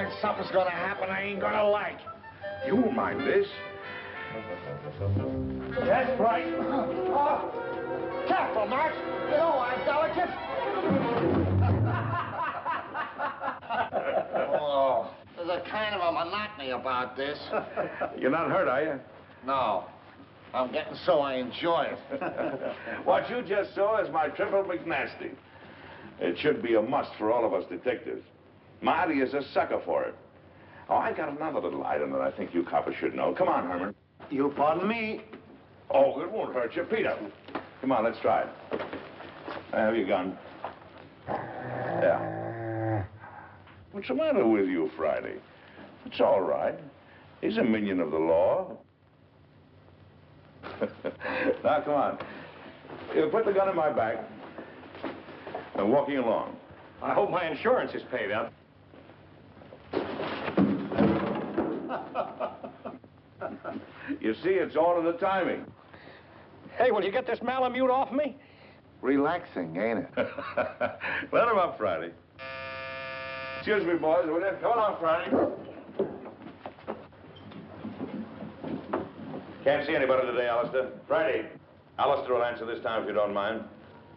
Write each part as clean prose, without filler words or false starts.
like something's gonna happen I ain't gonna like. You won't mind this. That's right. Careful, Max. You know I'm delicate. Oh, there's a kind of a monotony about this. You're not hurt, are you? No. I'm getting so I enjoy it. What you just saw is my triple McNasty. It should be a must for all of us detectives. Marty is a sucker for it. Oh, I got another little item that I think you coppers should know. Come on, Herman. You pardon me? Oh, it won't hurt you. Peter. Come on, let's try it. I have your gun. Yeah. What's the matter with you, Friday? It's all right. He's a minion of the law. Now, come on. You put the gun in my back. I'm walking along. I hope my insurance is paid up. You see, it's all in the timing. Hey, will you get this Malamute off me? Relaxing, ain't it? Let him up, Friday. Excuse me, boys, will you? Come on, Friday. Can't see anybody today, Alistair. Friday. Alistair will answer this time if you don't mind.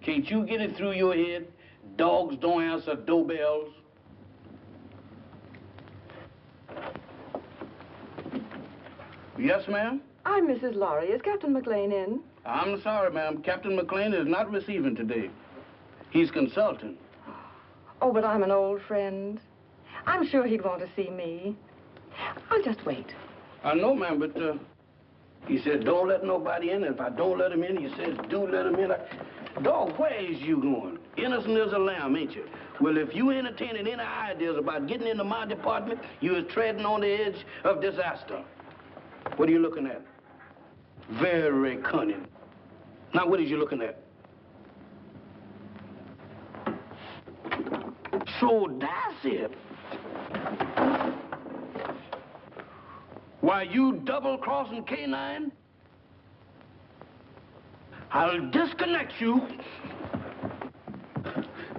Can't you get it through your head? Dogs don't answer doorbells. Yes, ma'am? I'm Mrs. Lawry. Is Captain Maclain in? I'm sorry, ma'am. Captain Maclain is not receiving today. He's consulting. Oh, but I'm an old friend. I'm sure he'd want to see me. I'll just wait. I know, ma'am, but he said don't let nobody in. If I don't let him in, he says do let him in. Dog, where is you going? Innocent as a lamb, ain't you? Well, if you entertaining any ideas about getting into my department, you is treading on the edge of disaster. What are you looking at? Very cunning. Now, what is you looking at? So that's it. Why, you double-crossing canine? I'll disconnect you.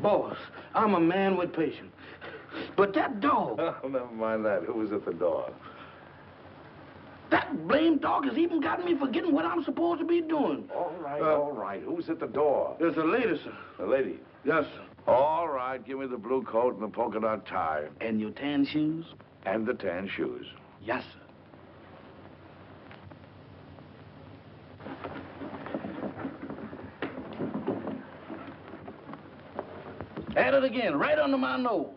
Boss, I'm a man with patience. But that dog... Oh, never mind that. Who was at the door? That blamed dog has even gotten me forgetting what I'm supposed to be doing. All right. Who's at the door? There's a lady, sir. The lady? Yes, sir. All right, give me the blue coat and the polka dot tie. And your tan shoes? And the tan shoes. Yes, sir. At it again, right under my nose.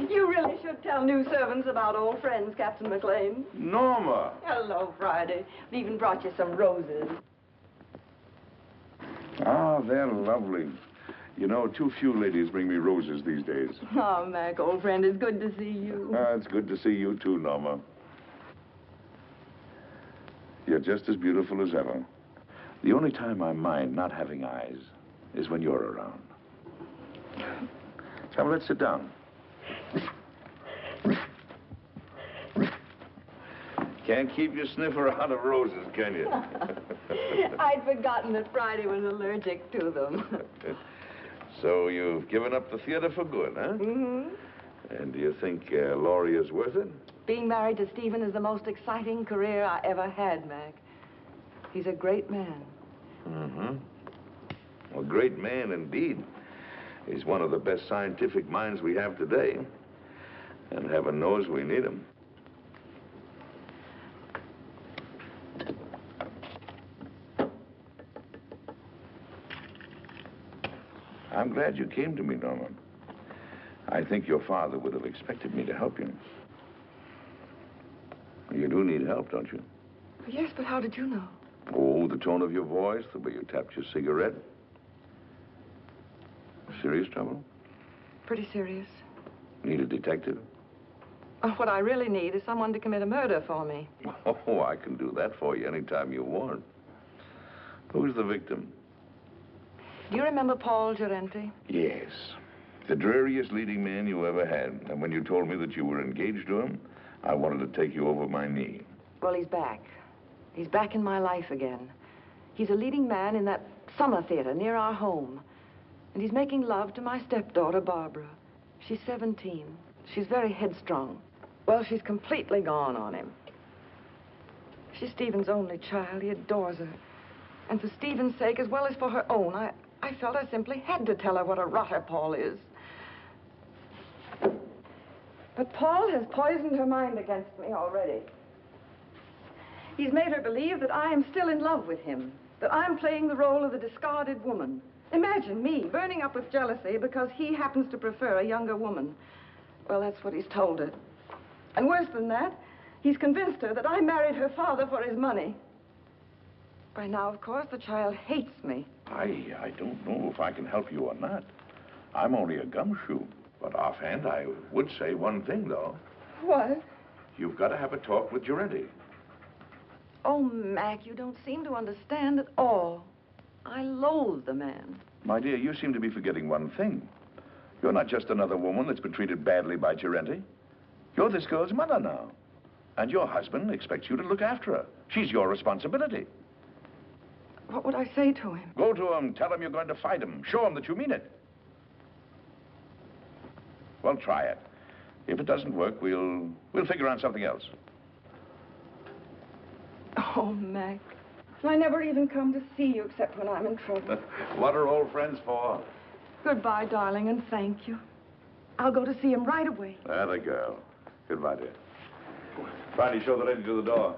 You really should tell new servants about old friends, Captain Maclain. Norma! Hello, Friday. We even brought you some roses. Oh, they're lovely. You know, too few ladies bring me roses these days. Oh, Mac, old friend, it's good to see you. It's good to see you, too, Norma. You're just as beautiful as ever. The only time I mind not having eyes is when you're around. Come, let's sit down. Can't keep your sniffer out of roses, can you? I'd forgotten that Friday was allergic to them. So you've given up the theater for good, huh? Mm-hmm. And do you think Lawry is worth it? Being married to Stephen is the most exciting career I ever had, Mac. He's a great man. Mm-hmm. A great man, indeed. He's one of the best scientific minds we have today. And heaven knows we need him. I'm glad you came to me, Norma. I think your father would have expected me to help you. You do need help, don't you? Yes, but how did you know? Oh, the tone of your voice, the way you tapped your cigarette. Serious trouble? Pretty serious. Need a detective? What I really need is someone to commit a murder for me. Oh, I can do that for you anytime you want. Who's the victim? Do you remember Paul Gerenti? Yes. The dreariest leading man you ever had. And when you told me that you were engaged to him, I wanted to take you over my knee. Well, he's back. He's back in my life again. He's a leading man in that summer theater near our home. And he's making love to my stepdaughter, Barbara. She's 17. She's very headstrong. Well, she's completely gone on him. She's Stephen's only child. He adores her. And for Stephen's sake, as well as for her own, I felt I simply had to tell her what a rotter Paul is. But Paul has poisoned her mind against me already. He's made her believe that I am still in love with him, that I'm playing the role of the discarded woman. Imagine me burning up with jealousy because he happens to prefer a younger woman. Well, that's what he's told her. And worse than that, he's convinced her that I married her father for his money. By now, of course, the child hates me. I don't know if I can help you or not. I'm only a gumshoe. But offhand, I would say one thing, though. What? You've got to have a talk with Giretti. Oh, Mac, you don't seem to understand at all. I loathe the man. My dear, you seem to be forgetting one thing. You're not just another woman that's been treated badly by Giretti. You're this girl's mother now. And your husband expects you to look after her. She's your responsibility. What would I say to him? Go to him, tell him you're going to fight him. Show him that you mean it. Well, try it. If it doesn't work, we'll figure out something else. Oh, Mac. I never even come to see you except when I'm in trouble. What are old friends for? Goodbye, darling, and thank you. I'll go to see him right away. Atta girl. Goodbye, dear. Friday, show the lady to the door.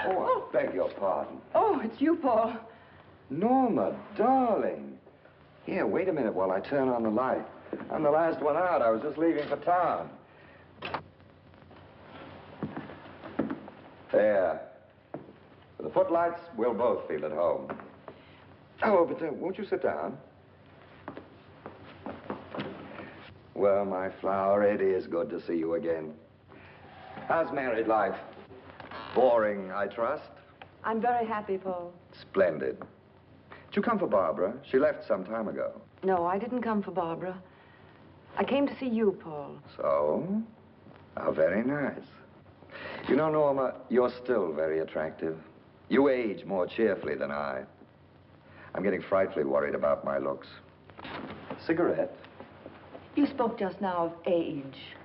Oh, I beg your pardon. Oh, it's you, Paul. Norma, darling. Here, wait a minute while I turn on the light. I'm the last one out. I was just leaving for town. There. With the footlights, we'll both feel at home. Oh, but won't you sit down? Well, my flower, it is good to see you again. How's married life? Boring, I trust? I'm very happy, Paul. Splendid. Did you come for Barbara? She left some time ago. No, I didn't come for Barbara. I came to see you, Paul. So? How very nice. You know, Norma, you're still very attractive. You age more cheerfully than I. I'm getting frightfully worried about my looks. Cigarette? You spoke just now of age.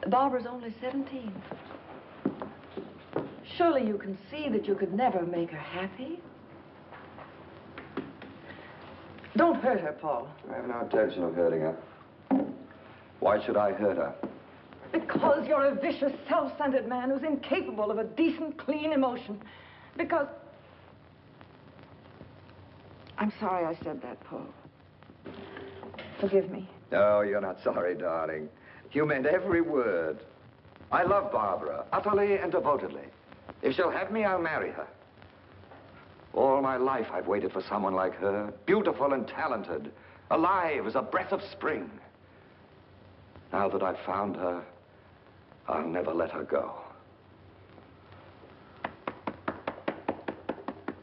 Barbara's only 17. Surely you can see that you could never make her happy. Don't hurt her, Paul. I have no intention of hurting her. Why should I hurt her? Because you're a vicious, self-centered man who's incapable of a decent, clean emotion. Because... I'm sorry I said that, Paul. Forgive me. No, you're not sorry, darling. You meant every word. I love Barbara, utterly and devotedly. If she'll have me, I'll marry her. All my life, I've waited for someone like her, beautiful and talented, alive as a breath of spring. Now that I've found her, I'll never let her go.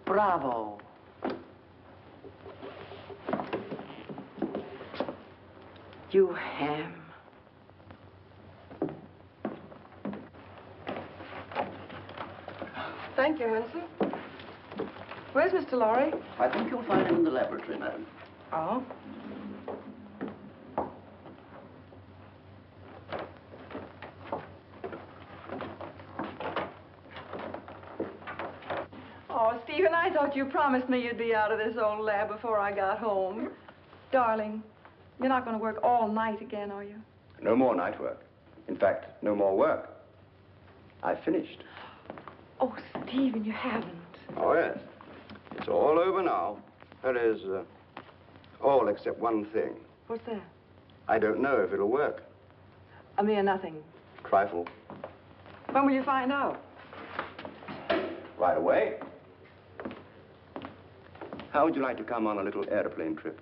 Bravo. You ham. Thank you, Hanson. Where's Mr. Lawry? I think you'll find him in the laboratory, madam. Oh. Oh, Stephen, I thought you promised me you'd be out of this old lab before I got home. Darling, you're not going to work all night again, are you? No more night work. In fact, no more work. I've finished. Oh, Stephen, you haven't. Oh, yes. It's all over now. That is, all except one thing. What's that? I don't know if it'll work. A mere nothing. Trifle. When will you find out? Right away. How would you like to come on a little airplane trip?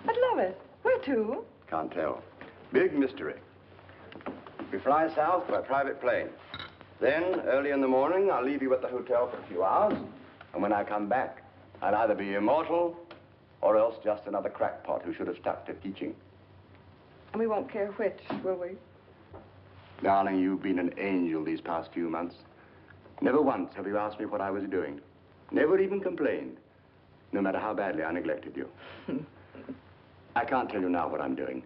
I'd love it. Where to? Can't tell. Big mystery. We fly south by private plane. Then, early in the morning, I'll leave you at the hotel for a few hours. And when I come back, I'll either be immortal or else just another crackpot who should have stuck to teaching. And we won't care which, will we? Darling, you've been an angel these past few months. Never once have you asked me what I was doing. Never even complained, no matter how badly I neglected you. I can't tell you now what I'm doing.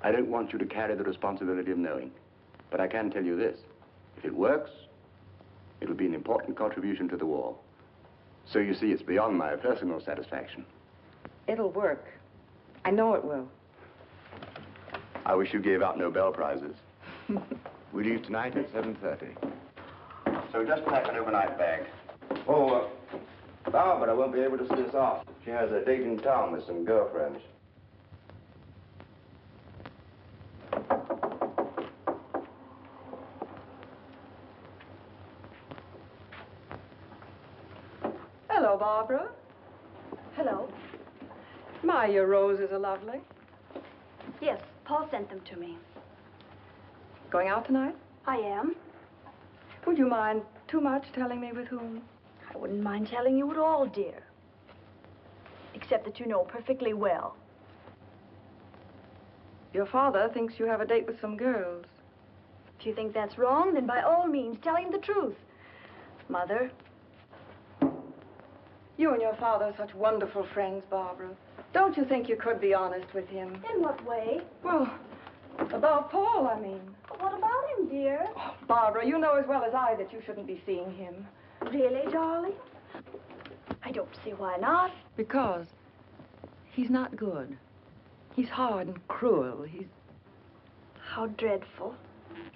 I don't want you to carry the responsibility of knowing. But I can tell you this. If it works, it'll be an important contribution to the war. So you see, it's beyond my personal satisfaction. It'll work. I know it will. I wish you gave out Nobel Prizes. We leave tonight at 7:30. So just pack an overnight bag. Oh, Barbara won't be able to see us off. She has a date in town with some girlfriends. Hello, Barbara. Hello. My, your roses are lovely. Yes, Paul sent them to me. Going out tonight? I am. Would you mind too much telling me with whom? I wouldn't mind telling you at all, dear. Except that you know perfectly well. Your father thinks you have a date with some girls. If you think that's wrong, then by all means, tell him the truth. Mother. You and your father are such wonderful friends, Barbara. Don't you think you could be honest with him? In what way? Well, about Paul, I mean. What about him, dear? Oh, Barbara, you know as well as I that you shouldn't be seeing him. Really, darling? I don't see why not. Because he's not good. He's hard and cruel. He's... How dreadful.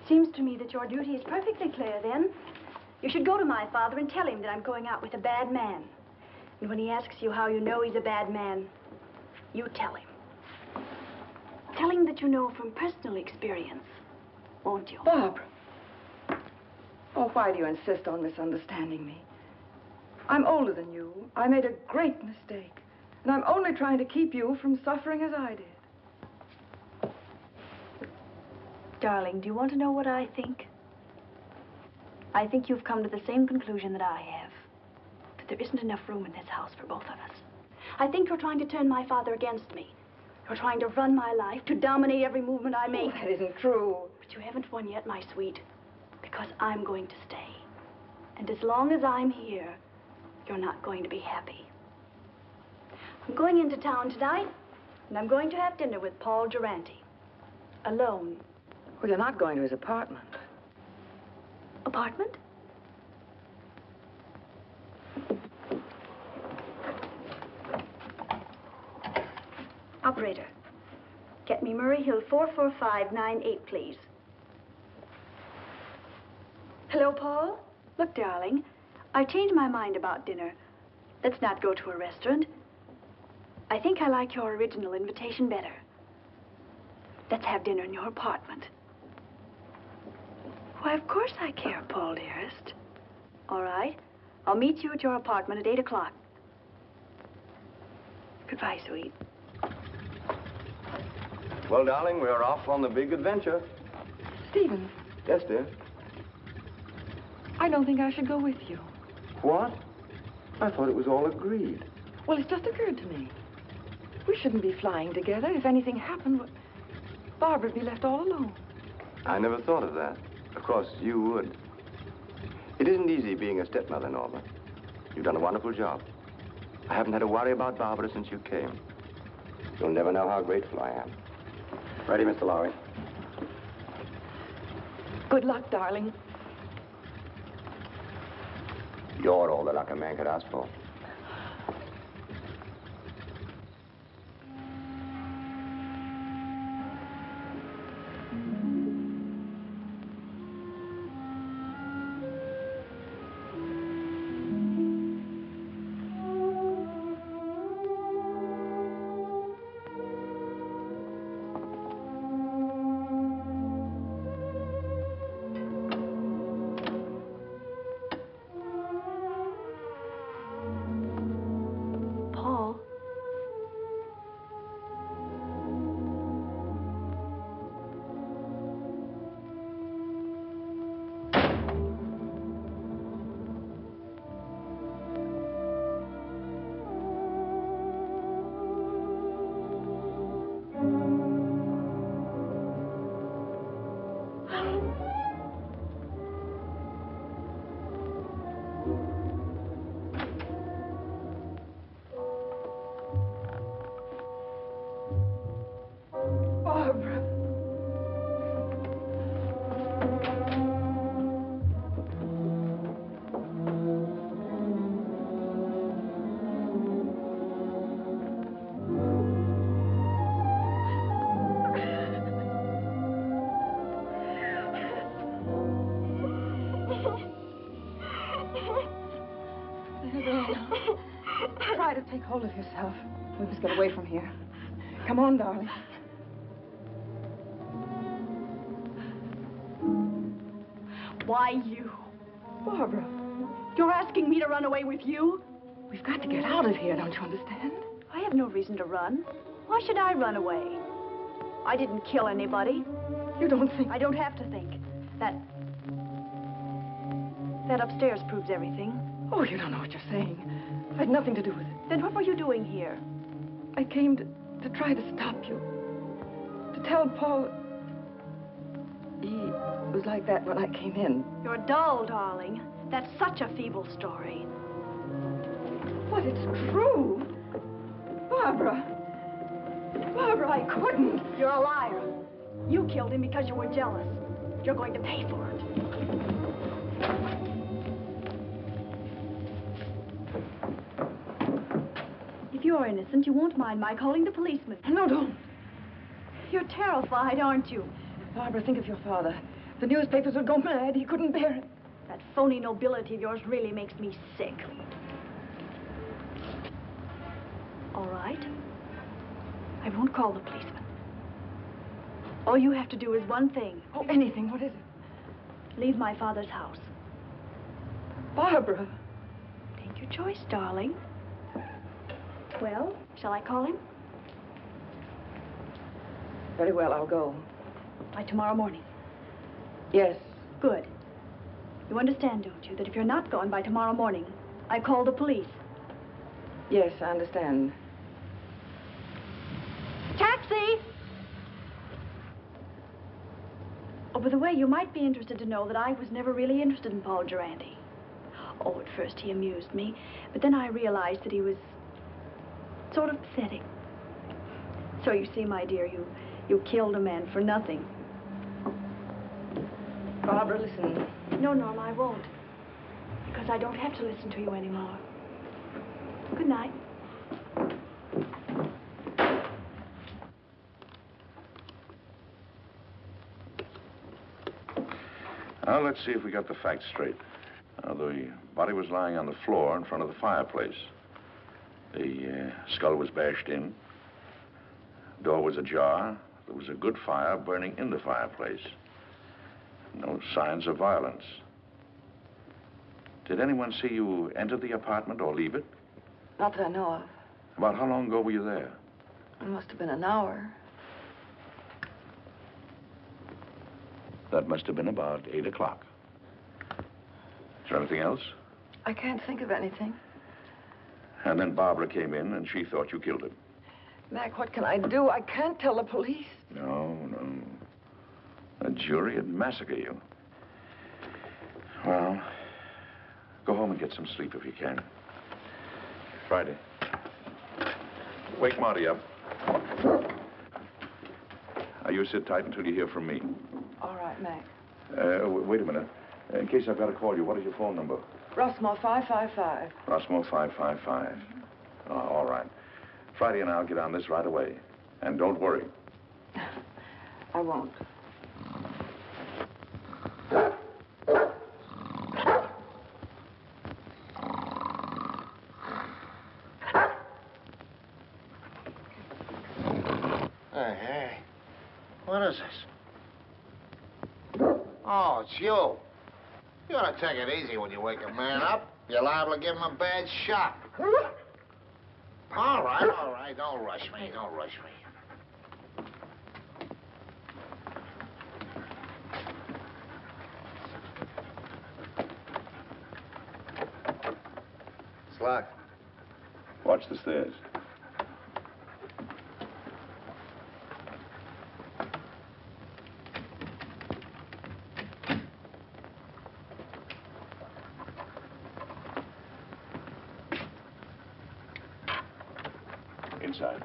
Seems to me that your duty is perfectly clear, then. You should go to my father and tell him that I'm going out with a bad man. And when he asks you how you know he's a bad man, you tell him. Tell him that you know from personal experience, won't you? Barbara. Oh, why do you insist on misunderstanding me? I'm older than you. I made a great mistake. And I'm only trying to keep you from suffering as I did. Darling, do you want to know what I think? I think you've come to the same conclusion that I have. That there isn't enough room in this house for both of us. I think you're trying to turn my father against me. You're trying to run my life, to dominate every movement I make. Oh, that isn't true. But you haven't won yet, my sweet. Because I'm going to stay. And as long as I'm here, you're not going to be happy. I'm going into town tonight, and I'm going to have dinner with Paul Durante. Alone. Well, you're not going to his apartment. Apartment? Operator, get me Murray Hill 44598, please. Hello, Paul? Look, darling, I've changed my mind about dinner. Let's not go to a restaurant. I think I like your original invitation better. Let's have dinner in your apartment. Why, of course I care, Paul, dearest. All right. I'll meet you at your apartment at 8 o'clock. Goodbye, sweet. Well, darling, we're off on the big adventure. Stephen, Yes, dear. I don't think I should go with you. What? I thought it was all agreed. Well, it's just occurred to me. We shouldn't be flying together. If anything happened, Barbara'd be left all alone. I never thought of that. Of course, you would. It isn't easy being a stepmother, Norma. You've done a wonderful job. I haven't had to worry about Barbara since you came. You'll never know how grateful I am. Ready, Mr. Lawry? Good luck, darling. You're all the luck a man could ask for. Take hold of yourself. We must get away from here. Come on, darling. Why you? Barbara, You're asking me to run away with you? we've got to get out of here, don't you understand? I have no reason to run. Why should I run away? I didn't kill anybody. You don't think... I don't have to think. That upstairs proves everything. Oh, you don't know what you're saying. I had nothing to do with it. Then what were you doing here? I came to try to stop you. To tell Paul... He was like that when I came in. You're dull, darling. That's such a feeble story. But it's true. Barbara. Barbara, I couldn't. You're a liar. You killed him because you were jealous. You're going to pay for it. If you're innocent, you won't mind my calling the policeman. No, don't. You're terrified, aren't you? Barbara, think of your father. The newspapers would go mad. He couldn't bear it. That phony nobility of yours really makes me sick. All right. I won't call the policeman. All you have to do is one thing. Oh, anything. What is it? Leave my father's house. Barbara. Take your choice, darling. Well, shall I call him? Very well, I'll go. By tomorrow morning. Yes. Good. You understand, don't you, that if you're not gone by tomorrow morning, I call the police. Yes, I understand. Taxi! Oh, by the way, you might be interested to know that I was never really interested in Paul Durante. Oh, at first he amused me, but then I realized that he was sort of pathetic. So you see, my dear, you killed a man for nothing. Barbara, listen. No, Norma, I won't. Because I don't have to listen to you anymore. Good night. Now, let's see if we got the facts straight. The body was lying on the floor in front of the fireplace. The skull was bashed in. Door was ajar. There was a good fire burning in the fireplace. No signs of violence. Did anyone see you enter the apartment or leave it? Not that I know of. About how long ago were you there? It must have been an hour. That must have been about 8 o'clock. Is there anything else? I can't think of anything. And then Barbara came in and she thought you killed him. Mac, what can I do? I can't tell the police. No. A jury would massacre you. Well, go home and get some sleep if you can. Friday. Wake Marty up. Now, you sit tight until you hear from me. All right, Mac. Wait a minute. In case I've got to call you, what is your phone number? Rossmore 555. Rossmore 555. Oh, all right. Friday and I'll get on this right away. And don't worry. I won't. Hey. What is this? Oh, it's you. You ought to take it easy when you wake a man up. You're liable to give him a bad shock. All right. Don't rush me. It's locked. Watch the stairs. Inside.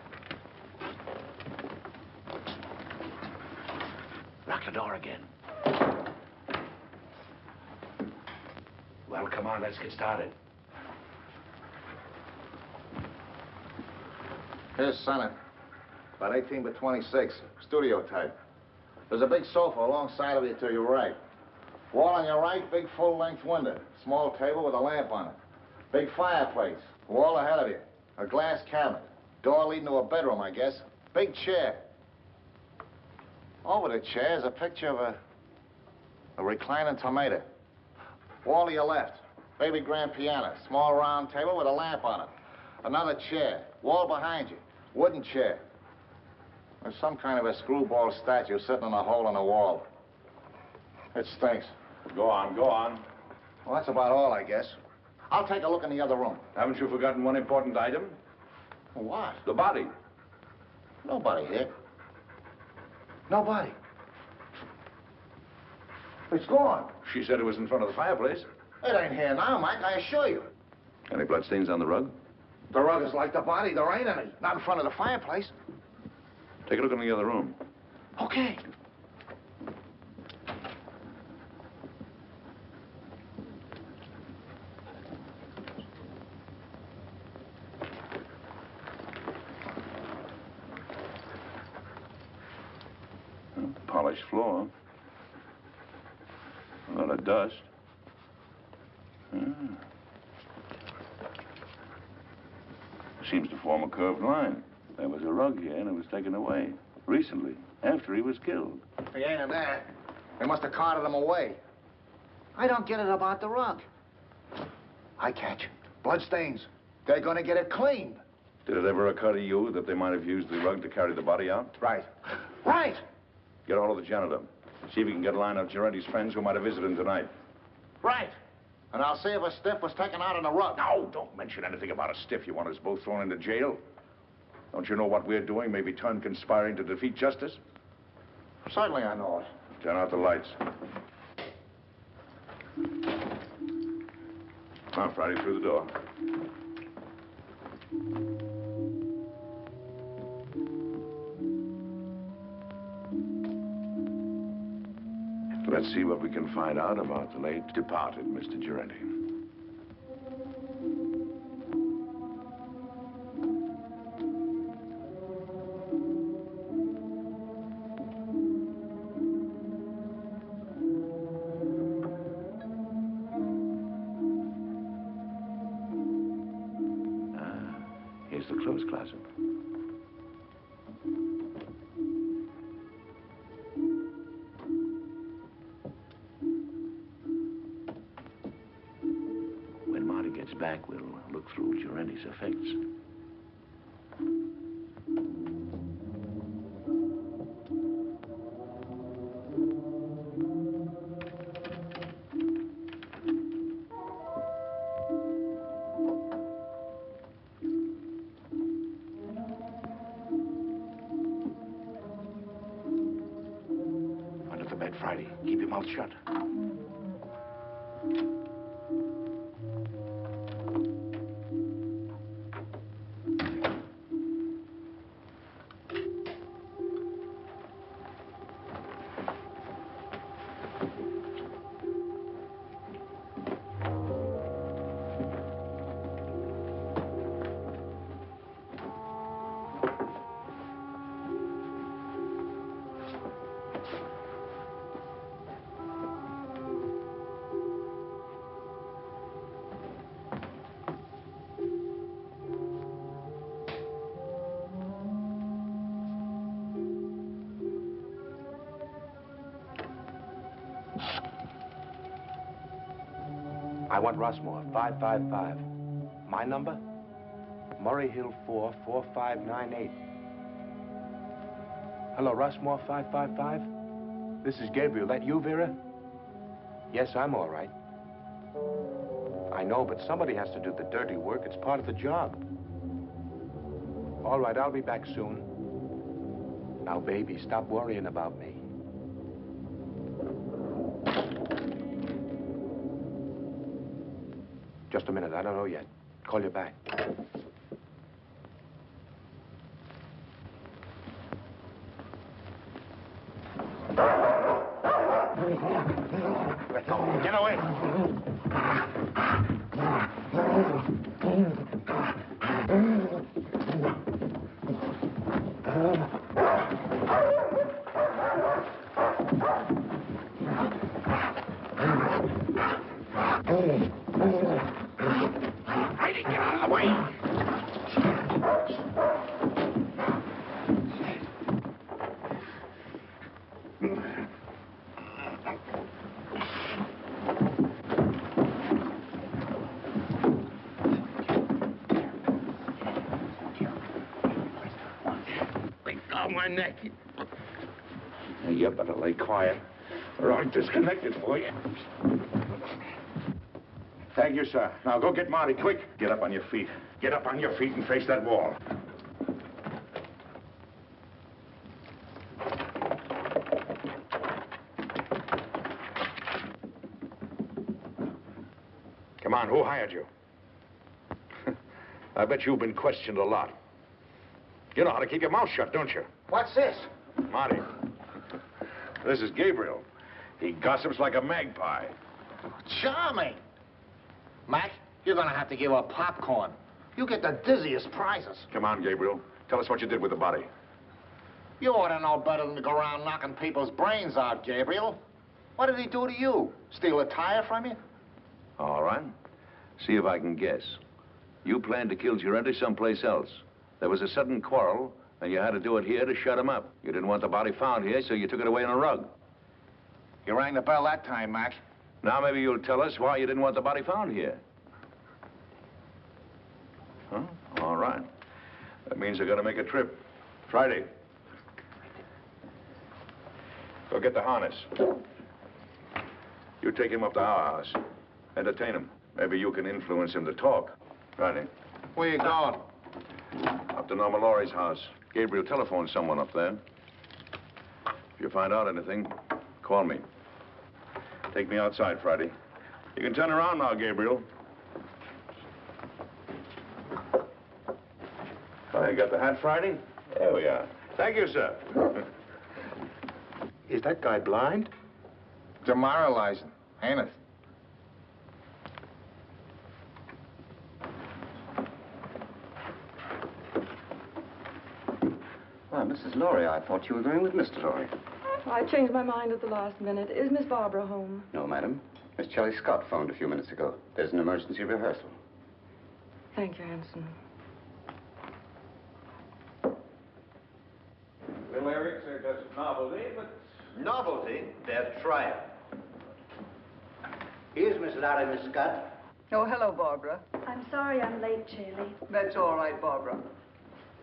Lock the door again. Well, come on, let's get started. Here's Senate. About 18 by 26. Studio type. There's a big sofa alongside of you to your right. Wall on your right, big full-length window. Small table with a lamp on it. Big fireplace. Wall ahead of you. A glass cabinet. Door leading to a bedroom, I guess. Big chair. Over the chair is a picture of a reclining tomato. Wall to your left. Baby grand piano. Small round table with a lamp on it. Another chair. Wall behind you. Wooden chair. There's some kind of a screwball statue sitting in a hole in the wall. It stinks. Go on, go on. Well, that's about all, I guess. I'll take a look in the other room. Haven't you forgotten one important item? What? The body. Nobody here. Nobody. It's gone. She said it was in front of the fireplace. It ain't here now, Mike, I assure you. Any bloodstains on the rug? The rug is like the body. There ain't any. Not in front of the fireplace. Take a look in the other room. Okay. Polished floor. A lot of dust. Seems to form a curved line. There was a rug here and it was taken away. Recently, after he was killed. He ain't in there. They must have carted him away. I don't get it about the rug. I catch it. Bloodstains. They're gonna get it cleaned. Did it ever occur to you that they might have used the rug to carry the body out? Right. Right! Get hold of the janitor. See if you can get a line of Giretti's friends who might have visited him tonight. Right. And I'll see if a stiff was taken out on the rug. No, don't mention anything about a stiff. You want us both thrown into jail? Don't you know what we're doing may be turned conspiring to defeat justice? Certainly I know it. Turn out the lights. Now, Friday, through the door. Let's see what we can find out about the late departed Mr. Giretti. Here's the clothes closet. When Marty gets back, we'll look through Giretti's effects. Friday, keep your mouth shut. I want Rossmore, 555. My number? Murray Hill 4, 4598. Hello, Rossmore, 555? This is Gabriel. That you, Vera? Yes, I'm all right. I know, but somebody has to do the dirty work. It's part of the job. All right, I'll be back soon. Now, baby, stop worrying about me. Just a minute, I don't know yet. Call you back. Get away! Get out of the way! my neck. You better lay quiet, or I'll disconnect it for you. Thank you, sir. Now go get Marty, quick. Get up on your feet. Get up on your feet and face that wall. Come on, who hired you? I bet you've been questioned a lot. You know how to keep your mouth shut, don't you? What's this? Marty, this is Gabriel. He gossips like a magpie. Charming. Mac, you're gonna have to give up popcorn. You get the dizziest prizes. Come on, Gabriel. Tell us what you did with the body. You ought to know better than to go around knocking people's brains out, Gabriel. What did he do to you? Steal a tire from you? All right. See if I can guess. You planned to kill Girente someplace else. There was a sudden quarrel, and you had to do it here to shut him up. You didn't want the body found here, so you took it away on a rug. You rang the bell that time, Mac. Now maybe you'll tell us why you didn't want the body found here. Huh? All right. That means they're going to make a trip. Friday. Go get the harness. You take him up to our house. Entertain him. Maybe you can influence him to talk. Friday. Where you going? Up to Norma Lawry's house. Gabriel telephoned someone up there. If you find out anything, call me. Take me outside, Friday. You can turn around now, Gabriel. Oh, you got the hat, Friday? There we are. Thank you, sir. Is that guy blind? Demoralizing, ain't it? Why, Mrs. Lawry, I thought you were going with Mr. Lawry. I changed my mind at the last minute. Is Miss Barbara home? No, madam. Miss Shelley Scott phoned a few minutes ago. There's an emergency rehearsal. Thank you, Anson. The lyrics are just novelty, but... Novelty? They're trial. Here's Miss Lawry, Miss Scott. Oh, hello, Barbara. I'm sorry I'm late, Shirley. That's all right, Barbara.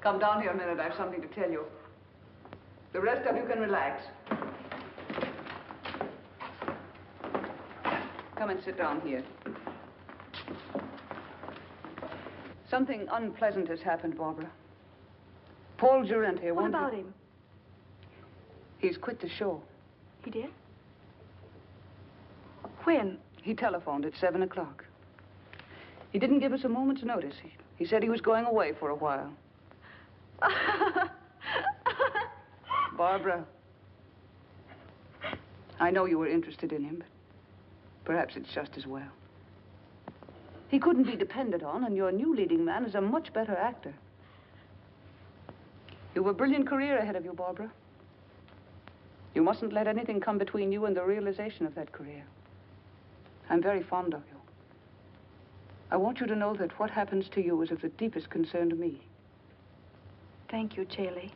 Come down here a minute. I have something to tell you. The rest of you can relax. Come and sit down here. Something unpleasant has happened, Barbara. Paul Girente What about him? He's quit the show. He did? When? He telephoned at 7 o'clock. He didn't give us a moment's notice. He said he was going away for a while. Barbara, I know you were interested in him, but perhaps it's just as well. He couldn't be depended on, and your new leading man is a much better actor. You have a brilliant career ahead of you, Barbara. You mustn't let anything come between you and the realization of that career. I'm very fond of you. I want you to know that what happens to you is of the deepest concern to me. Thank you, Shirley.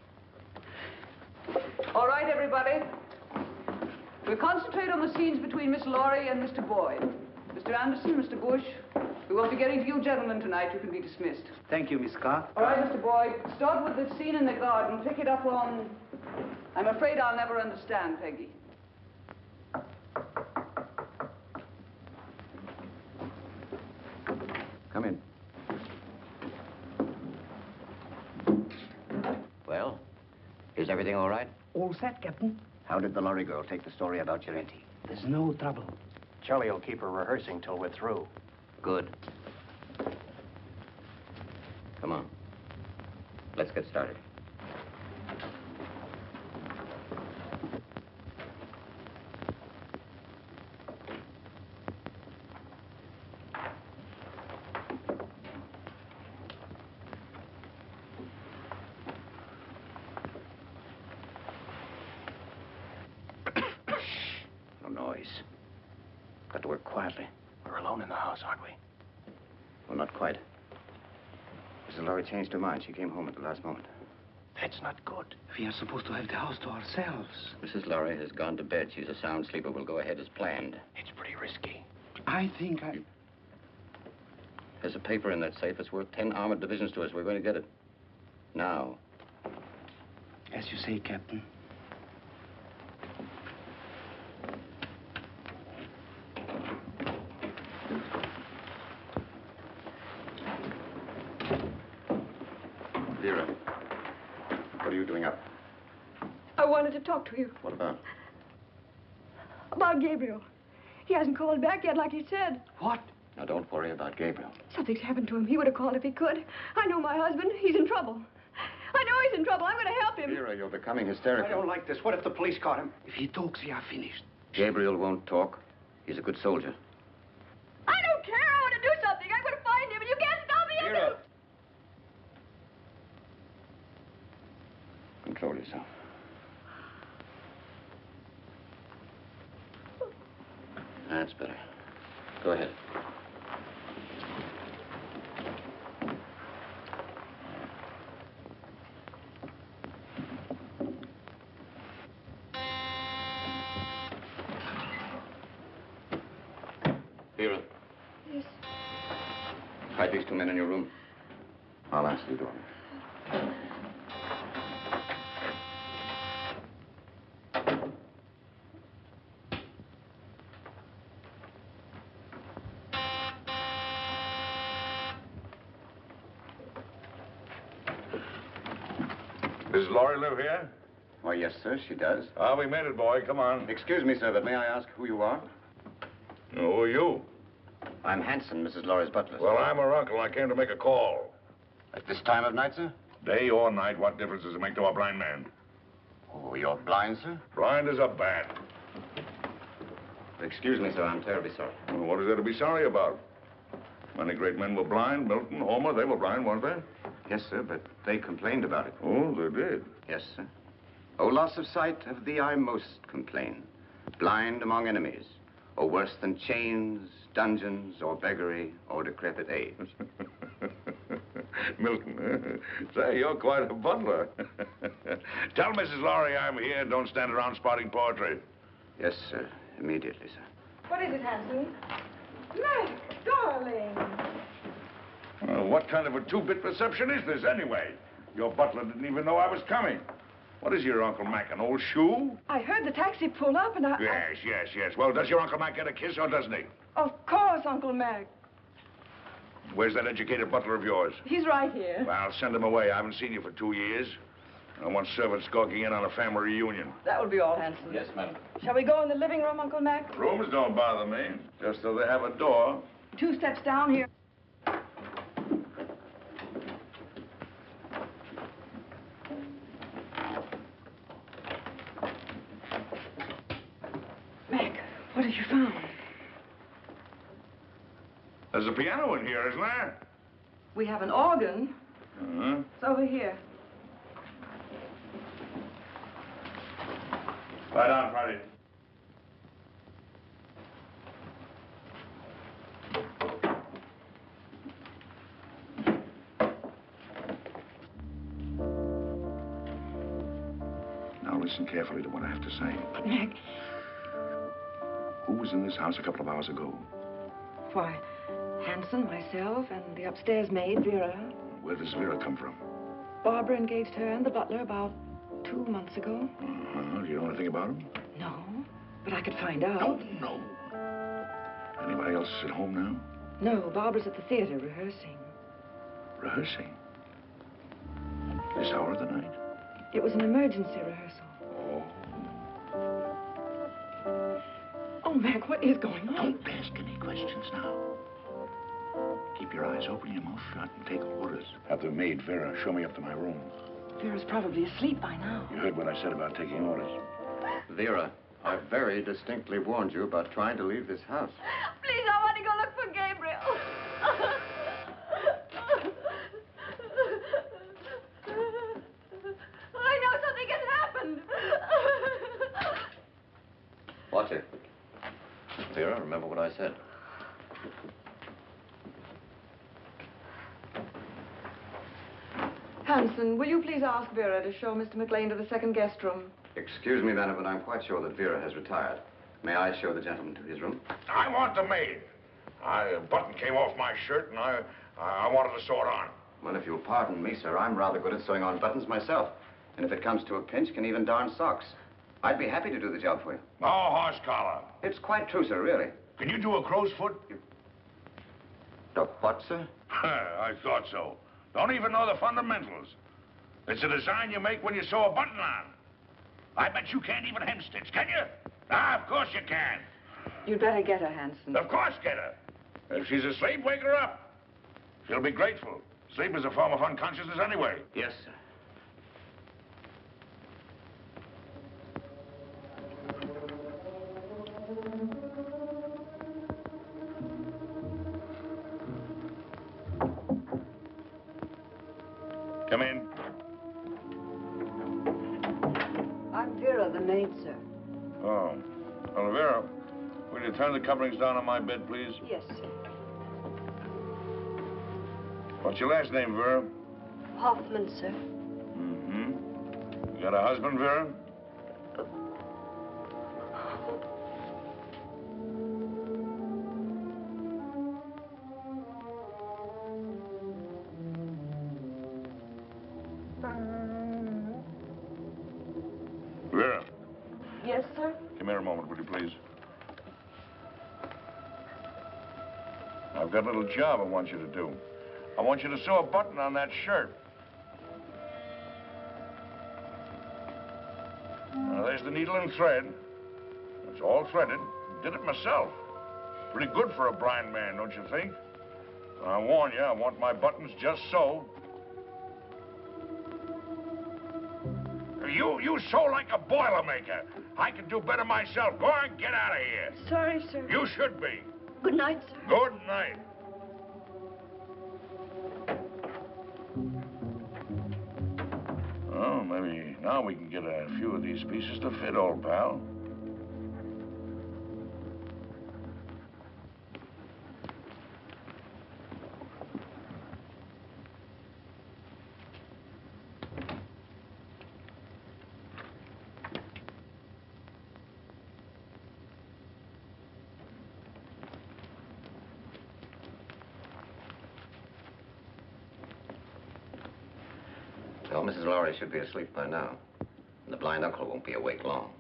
All right, everybody. We'll concentrate on the scenes between Miss Lawry and Mr. Boyd. Mr. Anderson, Mr. Bush, we won't be getting to you gentlemen tonight. You can be dismissed. Thank you, Miss Scott. All right, Mr. Boyd, start with the scene in the garden. Pick it up on... I'm afraid I'll never understand, Peggy. Come in. Well, is everything all right? All set, Captain. How did the Lawry girl take the story about Girente? There's no trouble. Charlie will keep her rehearsing till we're through. Good. Come on. Let's get started. Got to work quietly. We're alone in the house, aren't we? Well, not quite. Mrs. Lawry changed her mind. She came home at the last moment. That's not good. We are supposed to have the house to ourselves. Mrs. Lawry has gone to bed. She's a sound sleeper. We'll go ahead as planned. It's pretty risky. I think There's a paper in that safe. It's worth 10 armored divisions to us. We're going to get it. Now. As you say, Captain. Vera, what are you doing up? I wanted to talk to you What about? about Gabriel. He hasn't called back yet like he said. What? Now, don't worry about Gabriel. Something's happened to him. He would have called if he could. I know my husband. He's in trouble. I know he's in trouble. I'm going to help him. Vera, you're becoming hysterical. I don't like this. What if the police caught him? If he talks, we are finished. Gabriel won't talk. He's a good soldier. I don't care. I want to do something. I'm going to find him, and you can't stop me. Vera! Control yourself. That's better. Go ahead. Vera. Yes. Hide these two men in your room. I'll answer the door. Does Lawry live here? Why, yes, sir, she does. Ah, we made it, boy. Come on. Excuse me, sir, but may I ask who you are? Who are you? I'm Hanson, Mrs. Lawry's butler. Well, I'm her uncle. I came to make a call. At this time of night, sir? Day or night, what difference does it make to a blind man? Oh, you're blind, sir? Blind as a bat. Excuse me, sir, I'm terribly sorry. Well, what is there to be sorry about? Many great men were blind. Milton, Homer, they were blind, weren't they? Yes, sir, but they complained about it. Oh, they did? Yes, sir. Oh, loss of sight, of thee I most complain. Blind among enemies, or worse than chains, dungeons, or beggary, or decrepit age. Milton, say, you're quite a butler. Tell Mrs. Lawry I'm here and don't stand around spouting poetry. Yes, sir. Immediately, sir. What is it, Hanson? Mac, darling. What kind of a two-bit reception is this, anyway? Your butler didn't even know I was coming. What is your Uncle Mac, an old shoe? I heard the taxi pull up and I... Yes. Well, does your Uncle Mac get a kiss or doesn't he? Of course, Uncle Mac. Where's that educated butler of yours? He's right here. Well, send him away. I haven't seen you for 2 years. I don't want servants skulking in on a family reunion. That will be all, Hanson. Yes, madam. Shall we go in the living room, Uncle Mac? Rooms don't bother me, just so they have a door. 2 steps down here. Mac, what have you found? There's a piano in here, isn't there? We have an organ. Uh-huh. It's over here. Lie down, Friday. Now listen carefully to what I have to say. But, Mac... Who was in this house a couple of hours ago? Why, Hanson, myself, and the upstairs maid, Vera. Where does Vera come from? Barbara engaged her and the butler about 2 months ago. Uh-huh. You know anything about him? No, but I could find out. No. Anybody else at home now? No, Barbara's at the theater rehearsing. Rehearsing? This hour of the night? It was an emergency rehearsal. Oh. Oh, Mac, what is going on? Don't ask any questions now. Keep your eyes open, your mouth shut, and take orders. Have the maid, Vera, show me up to my room. Vera's probably asleep by now. You heard what I said about taking orders. Vera, I very distinctly warned you about trying to leave this house. Please, I want to go look for Gabriel. I know something has happened. Watch it. Vera, remember what I said. Hanson, will you please ask Vera to show Mr. McLean to the second guest room? Excuse me, madam, but I'm quite sure that Vera has retired. May I show the gentleman to his room? I want the maid. A button came off my shirt, and I wanted to sew it on. Well, if you'll pardon me, sir, I'm rather good at sewing on buttons myself. And if it comes to a pinch, can even darn socks. I'd be happy to do the job for you. No horse collar. It's quite true, sir, really. Can you do a crow's foot? What, sir? I thought so. Don't even know the fundamentals. It's a design you make when you sew a button on. I bet you can't even hemstitch, can you? Ah, of course you can. You'd better get her, Hanson. Of course get her. If she's asleep, wake her up. She'll be grateful. Sleep is a form of unconsciousness anyway. Yes, sir. Come in. I'm Vera, the maid, sir. Oh. Well, Vera, will you turn the coverings down on my bed, please? Yes, sir. What's your last name, Vera? Hoffman, sir. Mm-hmm. You got a husband, Vera? Vera, Yes, sir? come here a moment, will you, please? I've got a little job I want you to do. I want you to sew a button on that shirt. Now, there's the needle and thread. It's all threaded. Did it myself. Pretty good for a blind man, don't you think? I warn you, I want my buttons just so. You sew like a Boilermaker. I can do better myself. Go on, get out of here. Sorry, sir. You should be. Good night, sir. Good night. Oh, maybe now we can get a few of these pieces to fit, old pal. Well, Mrs. Lawry should be asleep by now. And the blind uncle won't be awake long.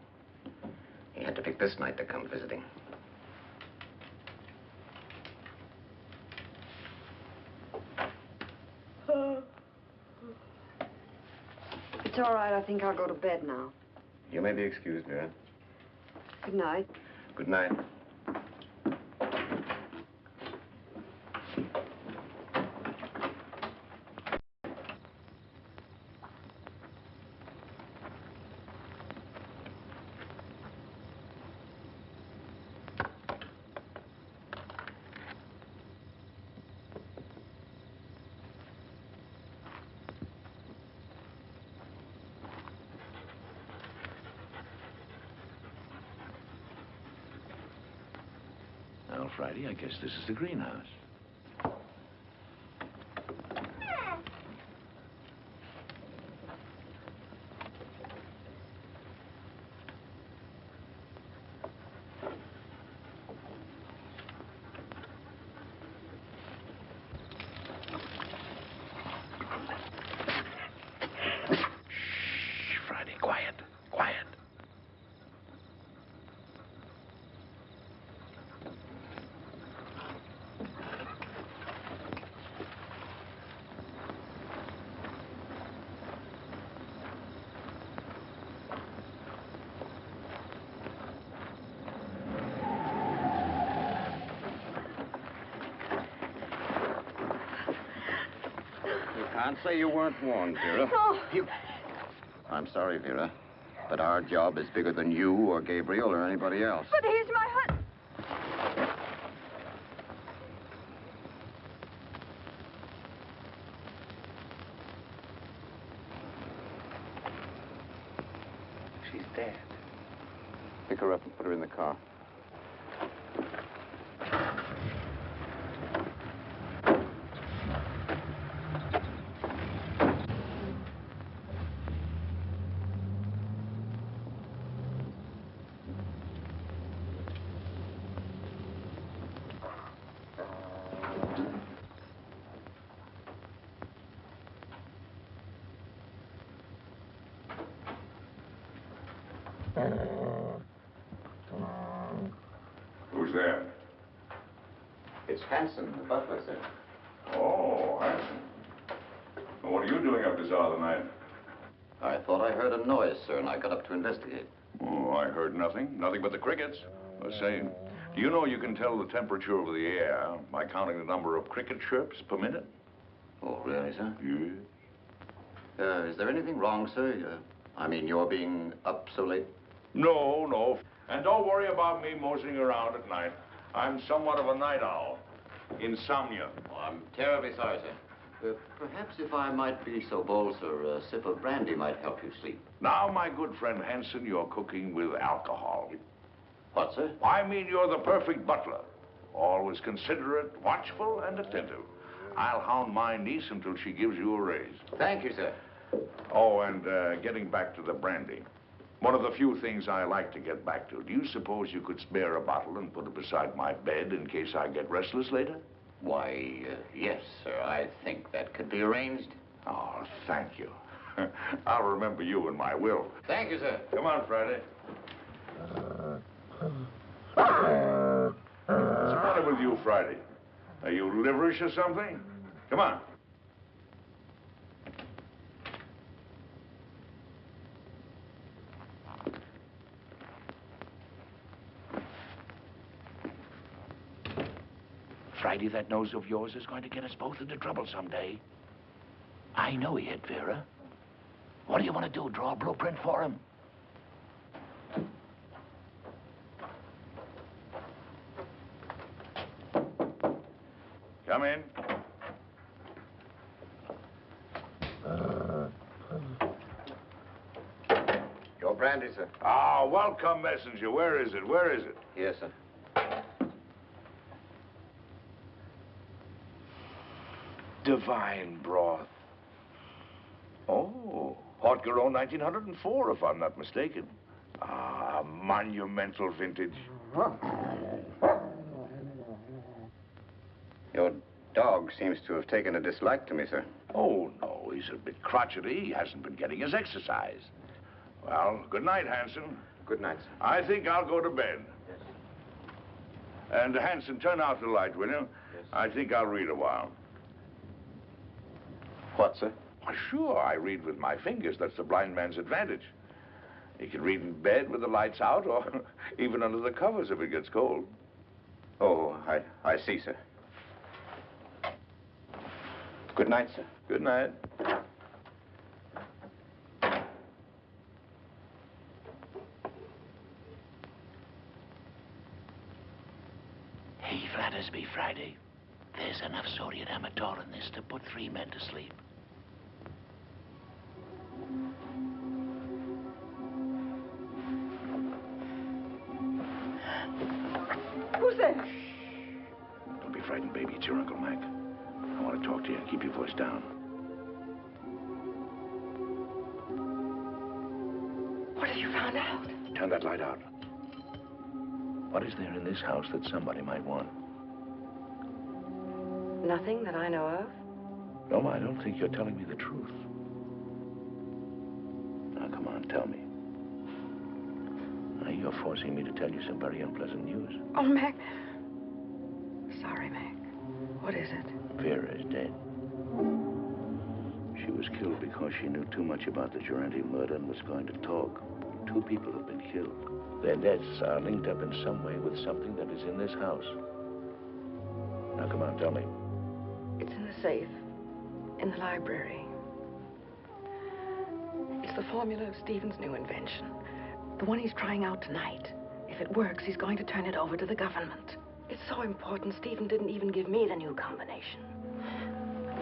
He had to pick this night to come visiting. It's all right. I think I'll go to bed now. You may be excused, Vera. Good night. Good night. Well, Friday, I guess this is the greenhouse. Shh, Friday, quiet, quiet. Can't say you weren't warned, Vera. Oh. I'm sorry, Vera, but our job is bigger than you or Gabriel or anybody else. But he's my husband. She's dead. Pick her up and put her in the car. Who's there? It's Hanson, the butler, sir. Oh, Hanson. Well, what are you doing up this hour of the night? I thought I heard a noise, sir, and I got up to investigate. Oh, I heard nothing. Nothing but the crickets. I say, do you know you can tell the temperature of the air by counting the number of cricket chirps per minute? Oh, really, sir? Yes. Is there anything wrong, sir? I mean, you're being up so late? No, no. And don't worry about me moseying around at night. I'm somewhat of a night owl. Insomnia. Oh, I'm terribly sorry, sir. Perhaps if I might be so bold, sir, a sip of brandy might help you sleep. Now, my good friend Hanson, you're cooking with alcohol. What, sir? I mean, you're the perfect butler. Always considerate, watchful, and attentive. I'll hound my niece until she gives you a raise. Thank you, sir. Oh, and getting back to the brandy. One of the few things I like to get back to. Do you suppose you could spare a bottle and put it beside my bed in case I get restless later? Why, yes, sir. I think that could be arranged. Oh, thank you. I'll remember you in my will. Thank you, sir. Come on, Friday. What's the matter with you, Friday? Are you liverish or something? Come on. Friday, that nose of yours is going to get us both into trouble someday. I know he hit Vera. What do you want to do, draw a blueprint for him? Come in. Your brandy, sir. Ah, welcome, messenger. Where is it? Where is it? Yes, sir. Divine broth. Oh, Haute Garonne 1904, if I'm not mistaken. Ah, monumental vintage. Your dog seems to have taken a dislike to me, sir. Oh, no, he's a bit crotchety. He hasn't been getting his exercise. Well, good night, Hanson. Good night, sir. I think I'll go to bed. Yes. And, Hanson, turn out the light, will you? Yes. I think I'll read a while. What, sir? Why, sure, I read with my fingers. That's the blind man's advantage. He can read in bed with the lights out or even under the covers if it gets cold. Oh, I see, sir. Good night, sir. Good night. Hey, Flattersby, Friday. There's enough sodium amytal in this to put 3 men to sleep. Who's there? Don't be frightened, baby. It's your Uncle Mac. I want to talk to you. Keep your voice down. What have you found out? Turn that light out. What is there in this house that somebody might want? Nothing that I know of. No, I don't think you're telling me the truth. Now, come on, tell me. Now, you're forcing me to tell you some very unpleasant news. Oh, Mac. Sorry, Mac. What is it? Vera is dead. She was killed because she knew too much about the Durante murder and was going to talk. 2 people have been killed. Their deaths are linked up in some way with something that is in this house. Now, come on, tell me. It's in the safe. In the library. It's the formula of Stephen's new invention. The one he's trying out tonight. If it works, he's going to turn it over to the government. It's so important, Stephen didn't even give me the new combination.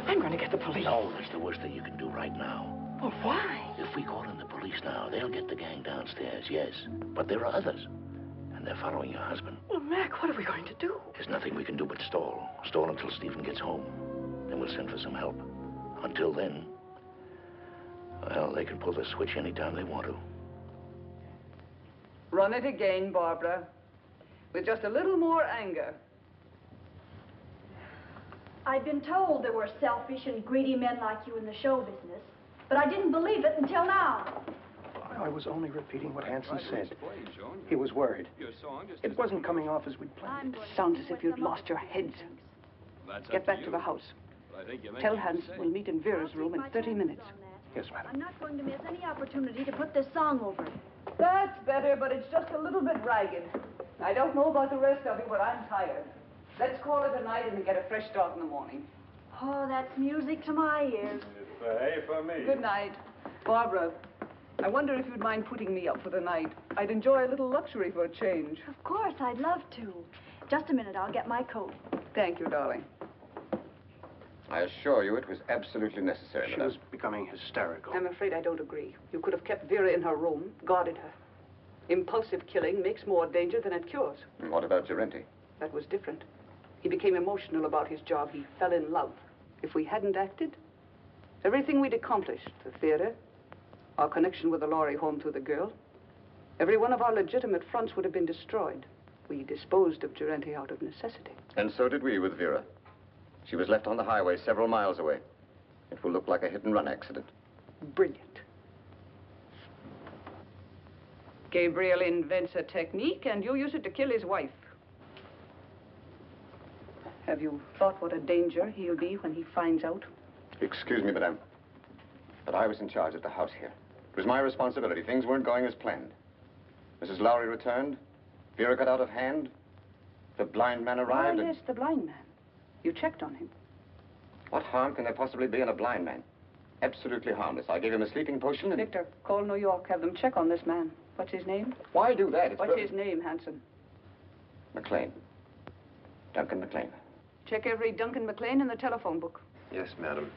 I'm going to get the police. No, that's the worst thing you can do right now. Well, why? If we call in the police now, they'll get the gang downstairs, yes. But there are others. And they're following your husband. Well, Mac, what are we going to do? There's nothing we can do but stall. Stall until Stephen gets home. Then we'll send for some help. Until then, well, they can pull the switch anytime they want to. Run it again, Barbara. With just a little more anger. I've been told there were selfish and greedy men like you in the show business, but I didn't believe it until now. I was only repeating what Hanson said. He was worried. It wasn't coming off as we'd planned. Sounds as if you'd lost your heads. Get back to the house. Tell Hanson we'll meet in Vera's room in 30 minutes. Yes, madam. I'm not going to miss any opportunity to put this song over. That's better, but it's just a little bit ragged. I don't know about the rest of you, but I'm tired. Let's call it a night and get a fresh start in the morning. Oh, that's music to my ears. It's A for me. Good night. Barbara, I wonder if you'd mind putting me up for the night. I'd enjoy a little luxury for a change. Of course, I'd love to. Just a minute, I'll get my coat. Thank you, darling. I assure you it was absolutely necessary, She was becoming hysterical. I'm afraid I don't agree. You could have kept Vera in her room, guarded her. Impulsive killing makes more danger than it cures. And what about Gerenti? That was different. He became emotional about his job. He fell in love. If we hadn't acted, everything we'd accomplished, the theater, our connection with the Lawry home through the girl, every one of our legitimate fronts would have been destroyed. We disposed of Gerenti out of necessity. And so did we with Vera. She was left on the highway several miles away. It will look like a hit-and-run accident. Brilliant. Gabriel invents a technique, and you use it to kill his wife. Have you thought what a danger he'll be when he finds out? Excuse me, madame, but I was in charge at the house here. It was my responsibility. Things weren't going as planned. Mrs. Lawry returned. Vera got out of hand. The blind man arrived. Oh, yes, the blind man. You checked on him. What harm can there possibly be in a blind man? Absolutely harmless. I gave him a sleeping potion and... Victor, call New York. Have them check on this man. What's his name? Why do that? It's What's his name, Hanson? Maclain. Duncan Maclain. Check every Duncan Maclain in the telephone book. Yes, madam.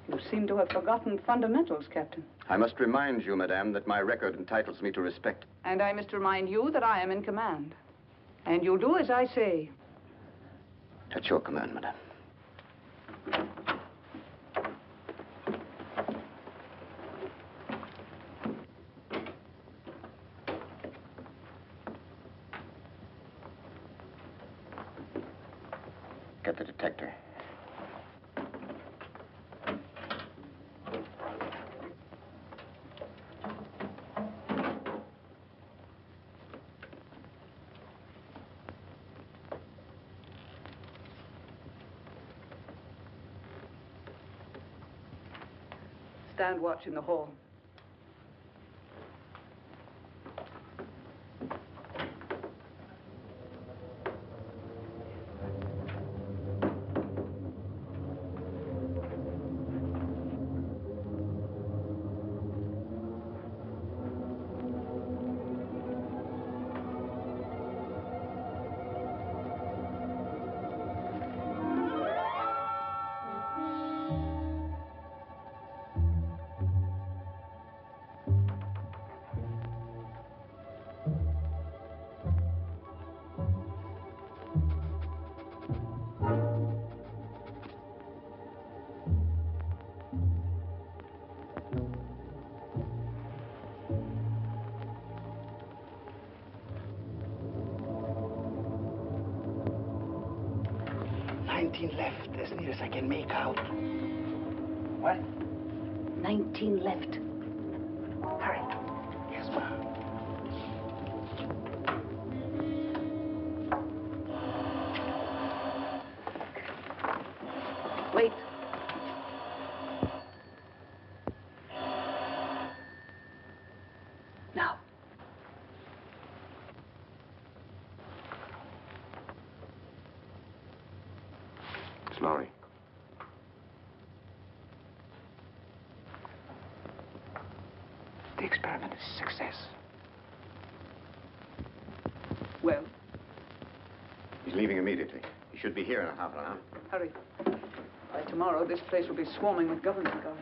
You seem to have forgotten fundamentals, Captain. I must remind you, madame, that my record entitles me to respect. And I must remind you that I am in command. And you'll do as I say. At your command, madame. Get the detector. Stand watch in the hall. Left, as near as I can make out. What? 19 left. Hurry. Yes, ma'am. Wait. Now. It's Lawry. The experiment is a success. Well? He's leaving immediately. He should be here in a half an hour. Hurry. By tomorrow, this place will be swarming with government guards.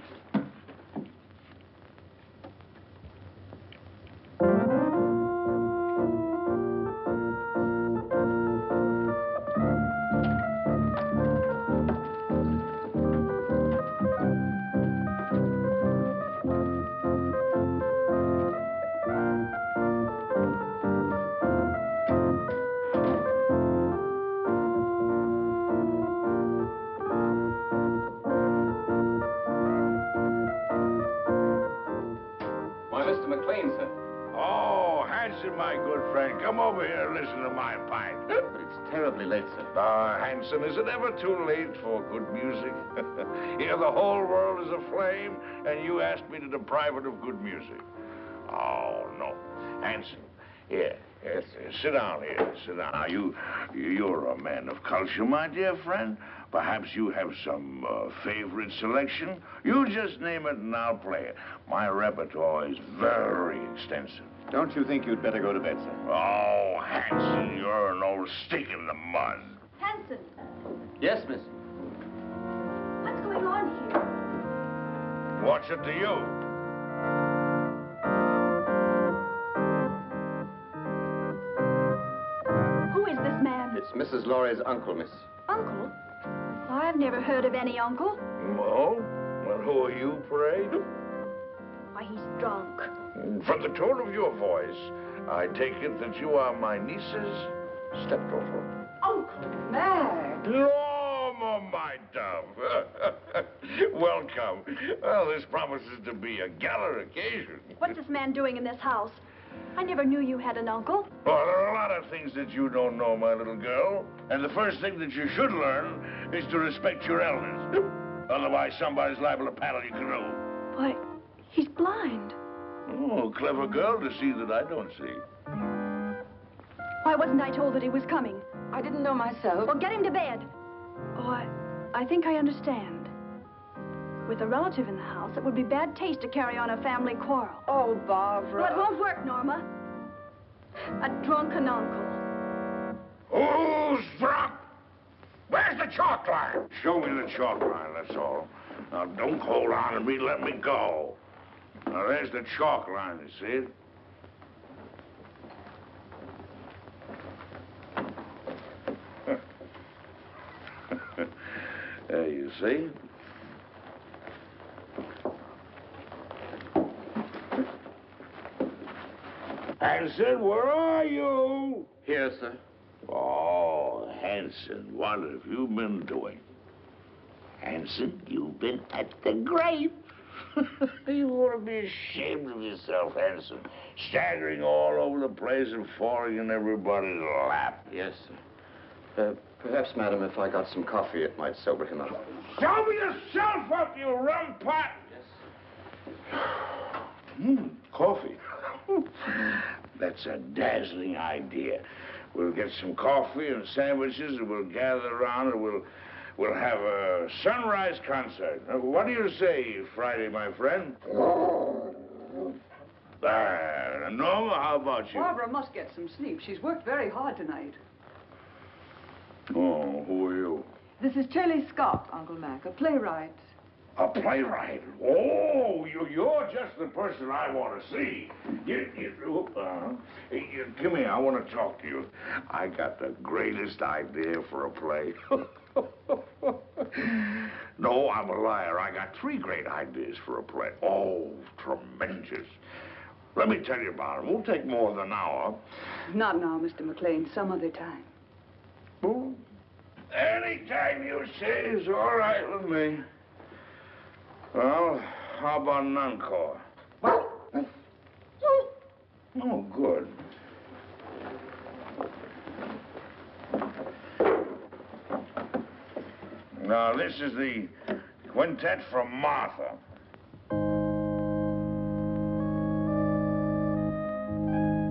Mr. Maclain, sir. Oh, Hanson, my good friend, come over here and listen to my pipe. But it's terribly late, sir. Hanson, is it ever too late for good music? Here, the whole world is aflame, and you ask me to deprive it of good music. Oh, no. Hanson, here, sit down here, sit down. Now, you're a man of culture, my dear friend. Perhaps you have some favorite selection. You just name it and I'll play it. My repertoire is very extensive. Don't you think you'd better go to bed, sir? Oh, Hanson, you're an old stick in the mud. Hanson, Yes, miss. what's going on here? What's it to you? Who is this man? It's Mrs. Lawry's uncle, miss. Uncle? I've never heard of any uncle. Oh? Well, who are you, pray? Why, he's drunk. From the tone of your voice, I take it that you are my niece's stepdaughter. Uncle Mac! Norma, my dove. Welcome. Well, this promises to be a gala occasion. What's this man doing in this house? I never knew you had an uncle. Well, there are a lot of things that you don't know, my little girl. And the first thing that you should learn is to respect your elders. Otherwise, somebody's liable to paddle your canoe. Why, he's blind. Oh, clever girl to see that I don't see. Why wasn't I told that he was coming? I didn't know myself. Well, get him to bed. Oh, I think I understand. With a relative in the house, it would be bad taste to carry on a family quarrel. Oh, Barbara. Well, it won't work, Norma. A drunken uncle. Who's drunk? Where's the chalk line? Show me the chalk line, that's all. Now, don't hold on to me, let me go. Now, there's the chalk line, you see it? There you see. Hanson, where are you? Here, sir. Oh, Hanson, what have you been doing? Hanson, you've been at the grave. You ought to be ashamed of yourself, Hanson. Staggering all over the place and falling in everybody's lap. Yes, sir. Perhaps, madam, if I got some coffee, it might sober him up. Sober yourself up, you rum pot! Yes. Coffee. That's a dazzling idea. We'll get some coffee and sandwiches, and we'll gather around, and we'll have a sunrise concert. What do you say, Friday, my friend? Norma, how about you? Barbara must get some sleep. She's worked very hard tonight. Oh, who are you? This is Shirley Scott, Uncle Mac, a playwright. A playwright? Oh, you're just the person I want to see. Come here, I want to talk to you. I got the greatest idea for a play. No, I'm a liar. I got 3 great ideas for a play. Oh, tremendous. Let me tell you about it. It won't take more than an hour. Not now, Mr. Maclain. Some other time. Oh, any time you say is all right with me. Well, how about an encore? Oh, good. Now, this is the quintet from Martha.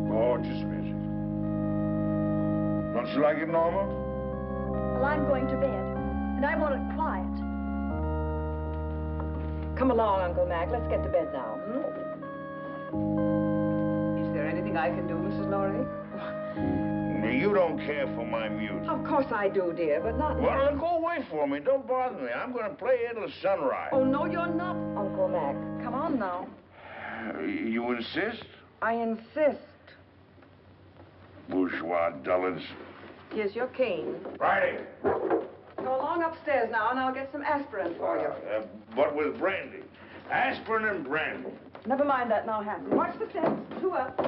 Gorgeous music. Don't you like it, Norma? Well, I'm going to bed, and I want it quiet. Come along, Uncle Mac. Let's get to bed now. Is there anything I can do, Mrs. Lawry? You don't care for my music. Of course I do, dear, but not now. Well, then go away for me. Don't bother me. I'm going to play here till sunrise. Oh, no, you're not, Uncle Mac. Come on now. You insist? I insist. Bourgeois dullards. Here's your cane. Friday. Go along upstairs now, and I'll get some aspirin for you. But with brandy. Aspirin and brandy. Never mind that now, Hanson. Watch the steps. 2 up.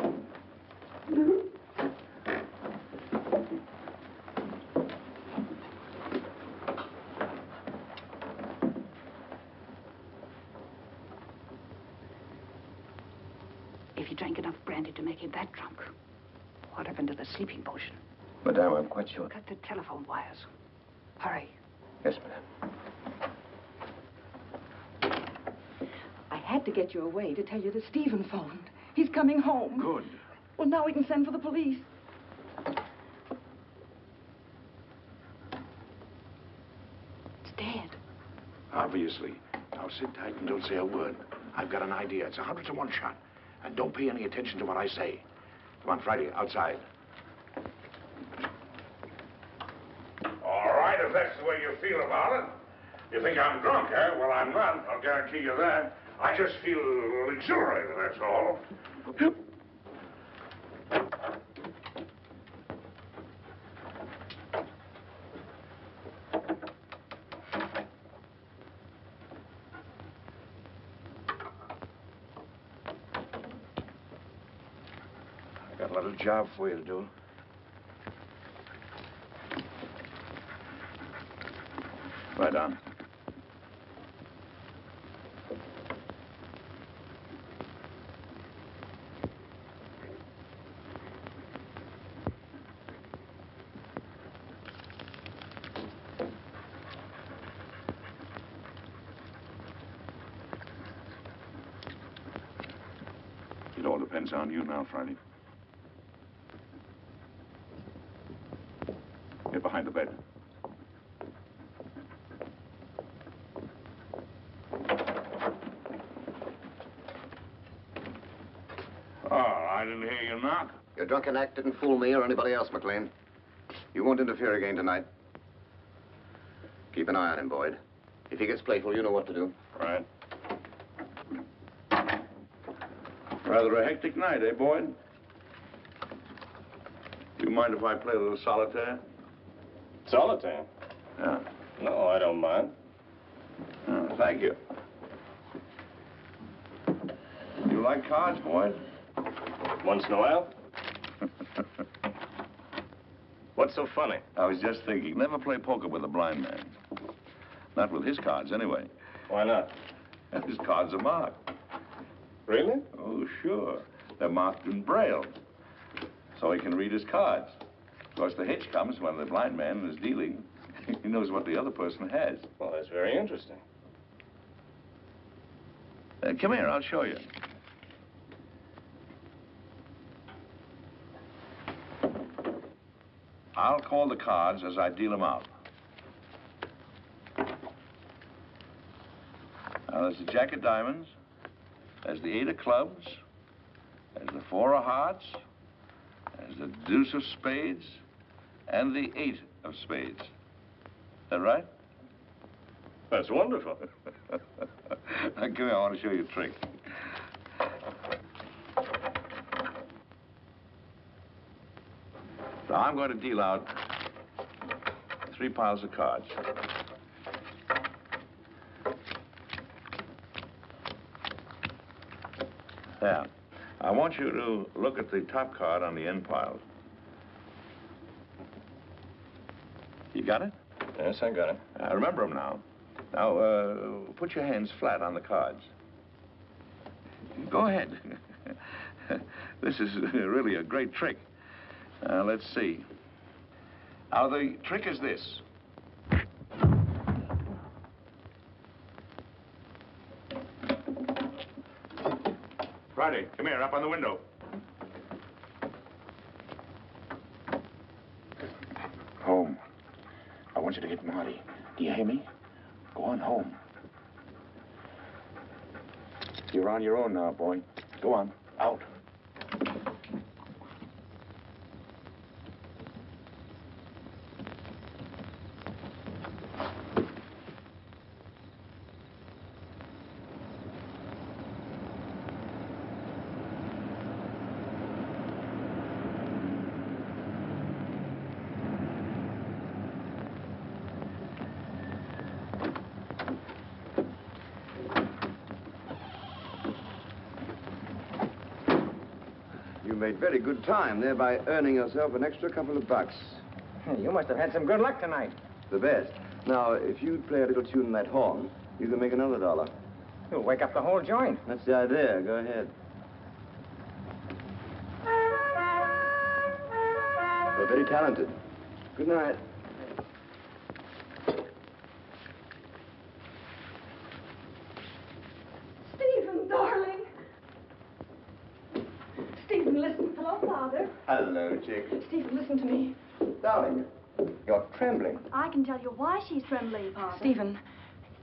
If he drank enough brandy to make him that drunk, what happened to the sleeping potion? Madame, I'm quite sure. Cut the telephone wires. Hurry. Yes, madame. I had to get you away to tell you that Stephen phoned. He's coming home. Good. Well, now we can send for the police. It's dead. Obviously. Now sit tight and don't say a word. I've got an idea. It's 100 to 1 shot. And don't pay any attention to what I say. Come on, Friday, outside. All right, if that's the way you feel about it. You think I'm drunk, eh? Well, I'm not. I'll guarantee you that. I just feel exhilarated, that's all. I got a little job for you to do. Right on. It all depends on you now, Friday. Get behind the bed. Oh, I didn't hear you knock. Your drunken act didn't fool me or anybody else, Maclain. You won't interfere again tonight. Keep an eye on him, Boyd. If he gets playful, you know what to do. Right. Rather a hectic night, eh, Boyd? Do you mind if I play a little solitaire? Solitaire? Yeah. No, I don't mind. Oh, thank you. You like cards, Boyd? Once in a while. What's so funny? I was just thinking, never play poker with a blind man. Not with his cards, anyway. Why not? His cards are marked. Really? Oh, sure. They're marked in Braille, so he can read his cards. Of course, the hitch comes when the blind man is dealing. He knows what the other person has. Well, that's very interesting. Come here, I'll show you. I'll call the cards as I deal them out. Now, there's the Jack of Diamonds, there's the 8 of Clubs, there's the 4 of Hearts, there's the Deuce of Spades, and the 8 of Spades. Is that right? That's wonderful. Now, come here, I want to show you a trick. So I'm going to deal out 3 piles of cards. There. I want you to look at the top card on the end pile. You got it? Yes, I got it. Remember them now. Now, put your hands flat on the cards. Go ahead. This is really a great trick. Let's see. Now, the trick is this. Friday, come here, up on the window. Home. I want you to get Marty. Do you hear me? Go on home. You're on your own now, boy. Go on. Out. You made very good time, thereby earning yourself an extra couple of bucks. You must have had some good luck tonight. The best. Now, if you'd play a little tune in that horn, you can make another $1. You'll wake up the whole joint. That's the idea. Go ahead. You're very talented. Good night. Stephen, darling. Stephen, listen. Hello, Father. Hello, chick. Stephen, listen to me. Darling, you're trembling. I can tell you why she's trembling, Father. Stephen,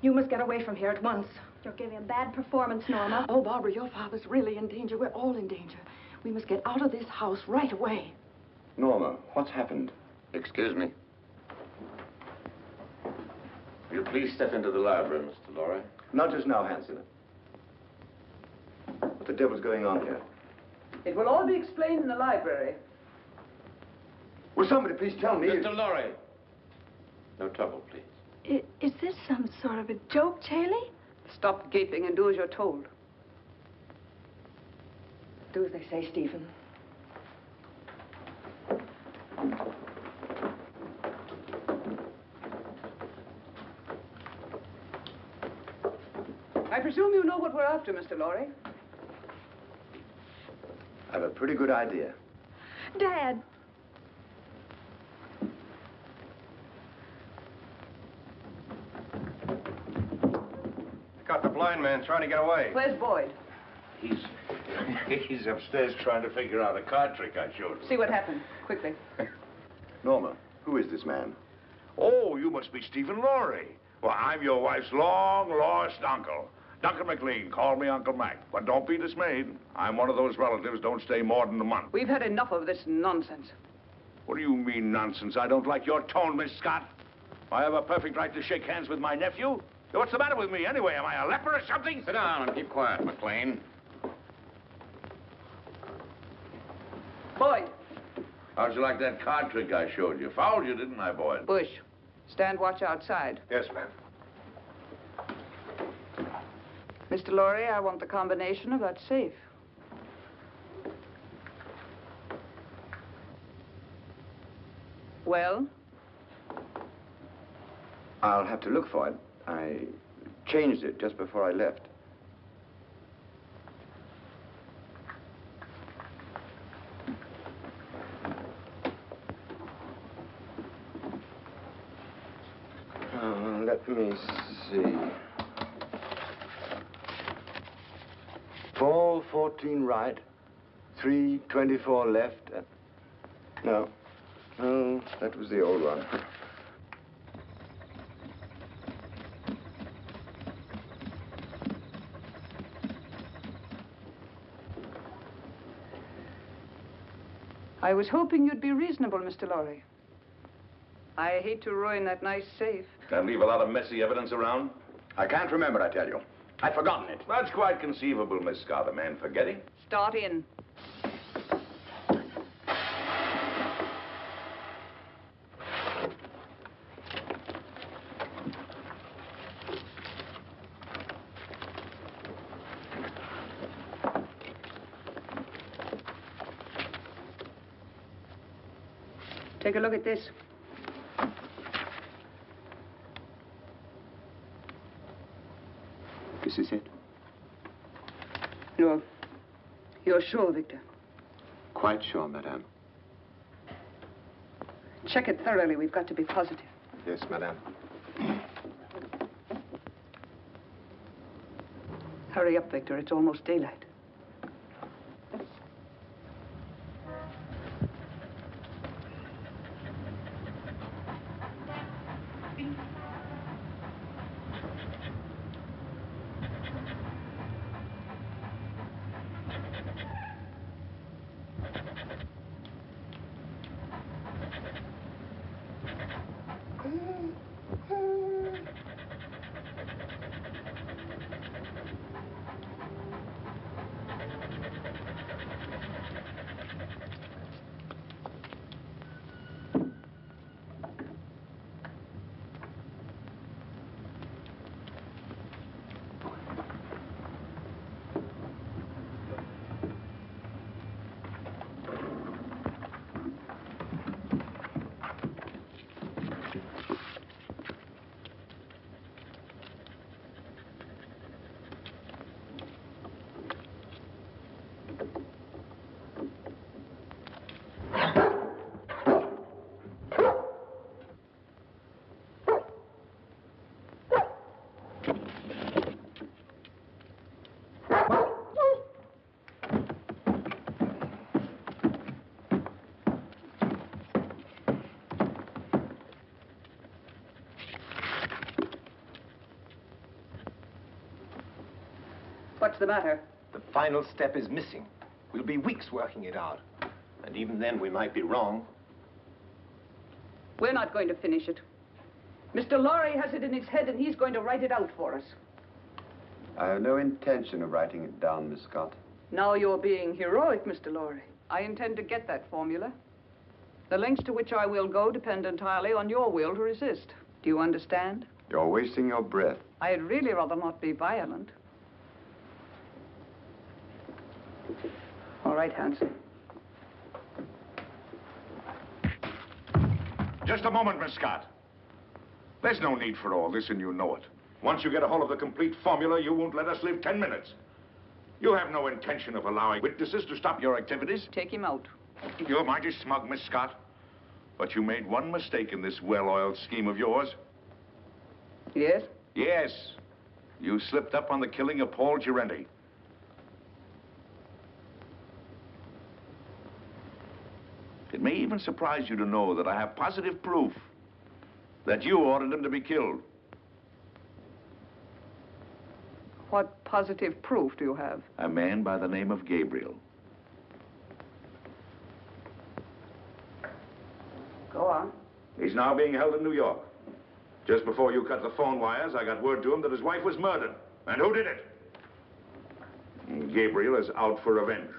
you must get away from here at once. You're giving a bad performance, Norma. Oh, Barbara, your father's really in danger. We're all in danger. We must get out of this house right away. Norma, what's happened? Excuse me. Will you please step into the library, Mr. Lawry? Not just now, Hanson. What the devil's going on here? It will all be explained in the library. Will somebody please tell me? Mr. Lawry. No trouble, please. Is this some sort of a joke, Chaley? Stop gaping and do as you're told. Do as they say, Stephen. I presume you know what we're after, Mr. Lawry. I have a pretty good idea. Dad. Got the blind man trying to get away. Where's Boyd? He's upstairs trying to figure out a card trick I showed him. See what happened, quickly. Norma, who is this man? Oh, you must be Stephen Lawry. Well, I'm your wife's long-lost uncle. Duncan McLean. Call me Uncle Mac. But don't be dismayed. I'm one of those relatives don't stay more than a month. We've had enough of this nonsense. What do you mean, nonsense? I don't like your tone, Miss Scott. I have a perfect right to shake hands with my nephew. What's the matter with me, anyway? Am I a leper or something? Sit down and keep quiet, McLean. Boyd. How'd you like that card trick I showed you? Fouled you, didn't I, Boyd? Bush, stand watch outside. Yes, ma'am. Mr. Lawry, I want the combination of that safe. Well? I'll have to look for it. I changed it just before I left. Let me see. 4:14 right, 3:24 left. No, that was the old one. I was hoping you'd be reasonable, Mr. Lawry. I hate to ruin that nice safe. Can't leave a lot of messy evidence around? I can't remember, I tell you. I've forgotten it. That's quite conceivable, Miss Scott. A man forgetting. Start in. Take a look at this. This is it? No. You're sure, Victor? Quite sure, madame. Check it thoroughly. We've got to be positive. Yes, madame. Hurry up, Victor. It's almost daylight. What's the matter? The final step is missing. We'll be weeks working it out. And even then, we might be wrong. We're not going to finish it. Mr. Lawry has it in his head, and he's going to write it out for us. I have no intention of writing it down, Miss Scott. Now you're being heroic, Mr. Lawry. I intend to get that formula. The lengths to which I will go depend entirely on your will to resist. Do you understand? You're wasting your breath. I'd really rather not be violent. All right, Hanson. Just a moment, Miss Scott. There's no need for all this, and you know it. Once you get a hold of the complete formula, you won't let us live 10 minutes. You have no intention of allowing witnesses to stop your activities. Take him out. You're mighty smug, Miss Scott. But you made one mistake in this well-oiled scheme of yours. Yes? Yes. You slipped up on the killing of Paul Girenti. It may even surprise you to know that I have positive proof that you ordered him to be killed. What positive proof do you have? A man by the name of Gabriel. Go on. He's now being held in New York. Just before you cut the phone wires, I got word to him that his wife was murdered. And who did it? Gabriel is out for revenge.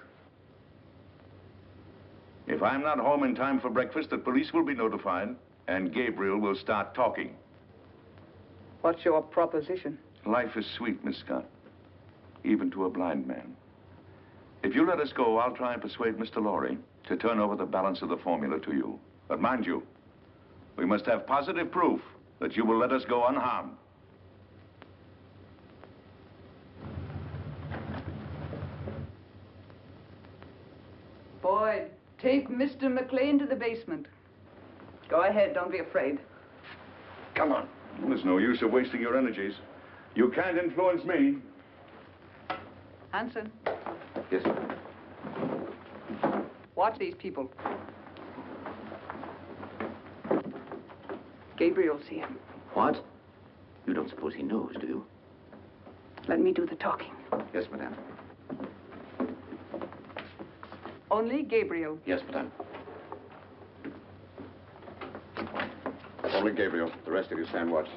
If I'm not home in time for breakfast, the police will be notified, and Gabriel will start talking. What's your proposition? Life is sweet, Miss Scott, even to a blind man. If you let us go, I'll try and persuade Mr. Lawry to turn over the balance of the formula to you. But mind you, we must have positive proof that you will let us go unharmed. Boyd, take Mr. Maclain to the basement. Go ahead, don't be afraid. Come on. There's no use of wasting your energies. You can't influence me. Hanson. Yes, sir. Watch these people. Gabriel's here. What? You don't suppose he knows, do you? Let me do the talking. Yes, madame. Only Gabriel. Yes, madame. Only Gabriel. The rest of you stand watch.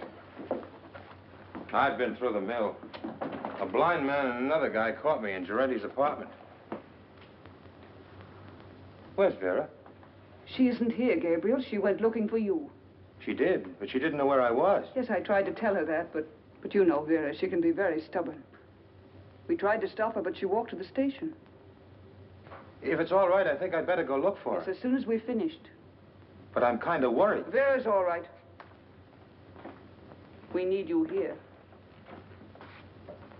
I've been through the mill. A blind man and another guy caught me in Girenti's apartment. Where's Vera? She isn't here, Gabriel. She went looking for you. She did, but she didn't know where I was. Yes, I tried to tell her that, but you know Vera. She can be very stubborn. We tried to stop her, but she walked to the station. If it's all right, I think I'd better go look for her. Yes, as soon as we finished. But I'm kind of worried. Vera's all right. We need you here.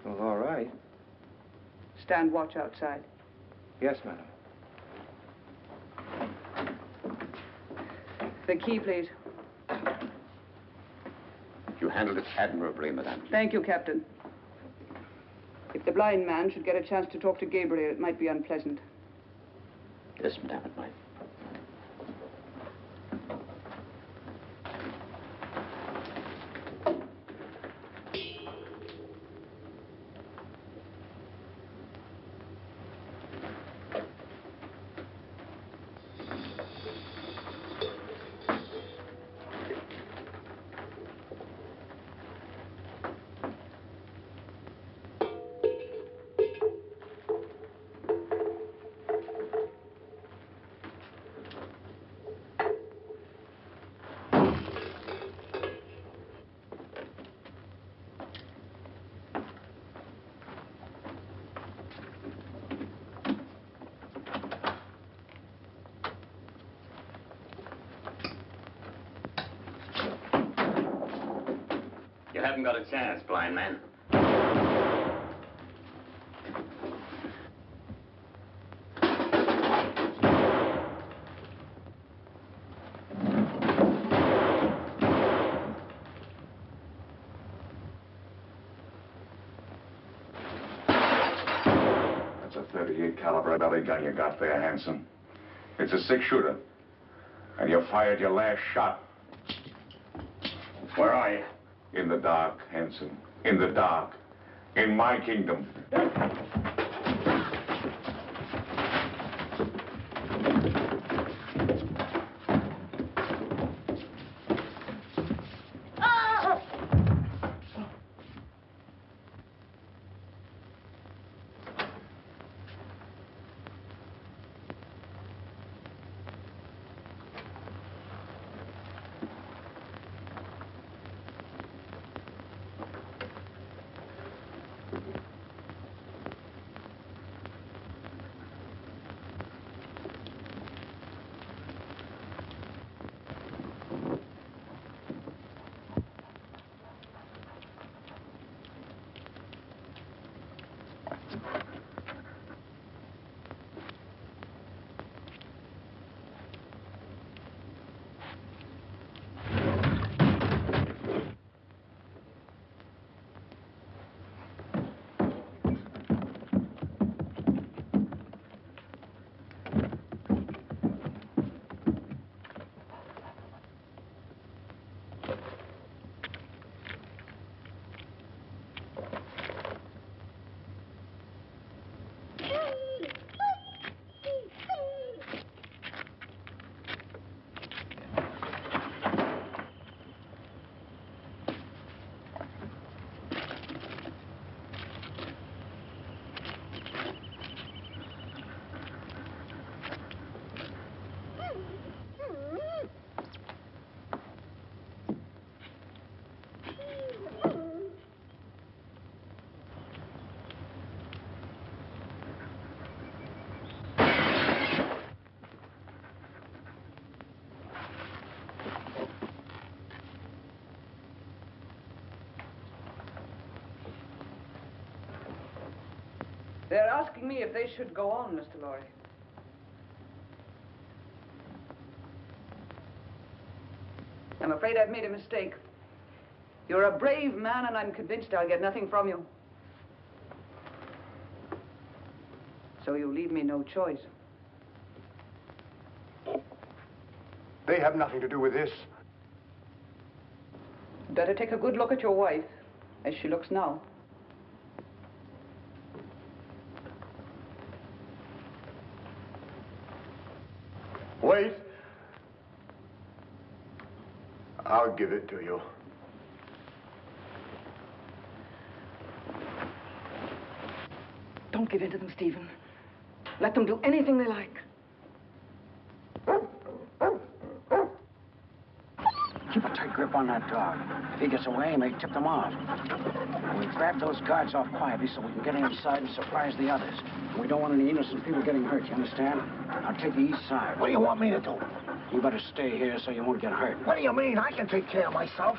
Well, all right. Stand watch outside. Yes, madam. The key, please. You handled it admirably, madame. Thank you, Captain. If the blind man should get a chance to talk to Gabriel, it might be unpleasant. Yes, madame, it might. You haven't got a chance, blind man. That's a .38 caliber belly gun you got there, Hanson. It's a six-shooter. And you fired your last shot. Where are you? In the dark, Hanson. In the dark. in my kingdom. They're asking me if they should go on, Mr. Lawry. I'm afraid I've made a mistake. You're a brave man, and I'm convinced I'll get nothing from you. So you leave me no choice. They have nothing to do with this. Better take a good look at your wife, as she looks now. Wait. I'll give it to you. Don't give in to them, Stephen. Let them do anything they like. Keep a tight grip on that dog. If he gets away, he may tip them off. We grab those guards off quietly so we can get inside and surprise the others. We don't want any innocent people getting hurt, you understand? I'll take the east side. What do you want me to do? You better stay here so you won't get hurt. What do you mean? I can take care of myself.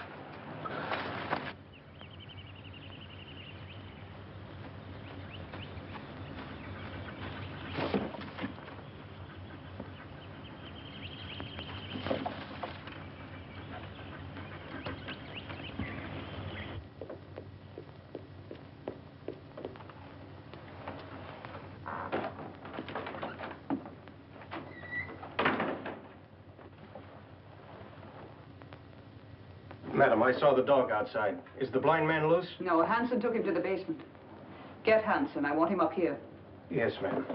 Madam, I saw the dog outside. Is the blind man loose? No, Hanson took him to the basement. Get Hanson. I want him up here. Yes, ma'am.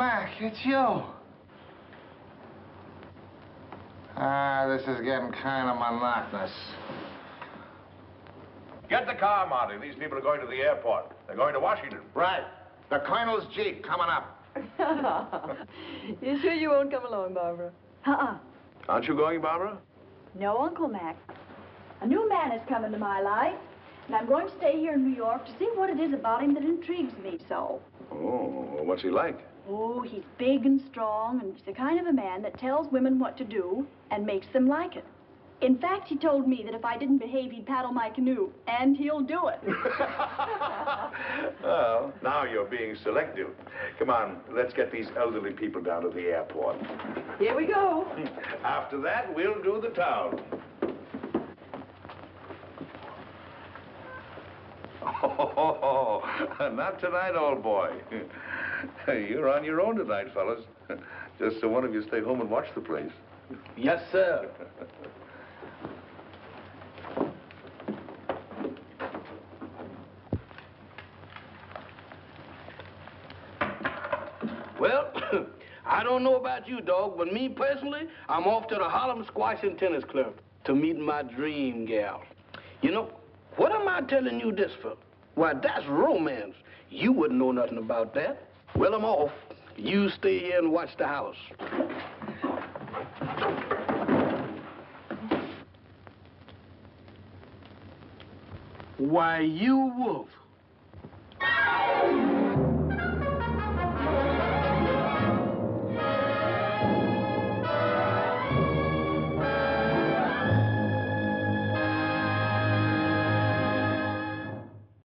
Mac, it's you. This is getting kind of monotonous. Get the car, Marty. These people are going to the airport. They're going to Washington. Right. The Colonel's Jeep coming up. You sure you won't come along, Barbara? Aren't you going, Barbara? No, Uncle Mac. A new man has come into my life, and I'm going to stay here in New York to see what it is about him that intrigues me so. Oh, what's he like? Oh, he's big and strong, and he's the kind of a man that tells women what to do and makes them like it. In fact, he told me that if I didn't behave, he'd paddle my canoe, and he'll do it. Well, now you're being selective. Come on, let's get these elderly people down to the airport. Here we go. After that, we'll do the town. Oh, not tonight, old boy. You're on your own tonight, fellas. Just so one of you stay home and watch the place. Yes, sir. Well, I don't know about you, dog, but me personally, I'm off to the Harlem Squash and Tennis Club to meet my dream gal. You know, what am I telling you this for? Why, that's romance. You wouldn't know nothing about that. Well, I'm off. You stay here and watch the house. Why, you wolf.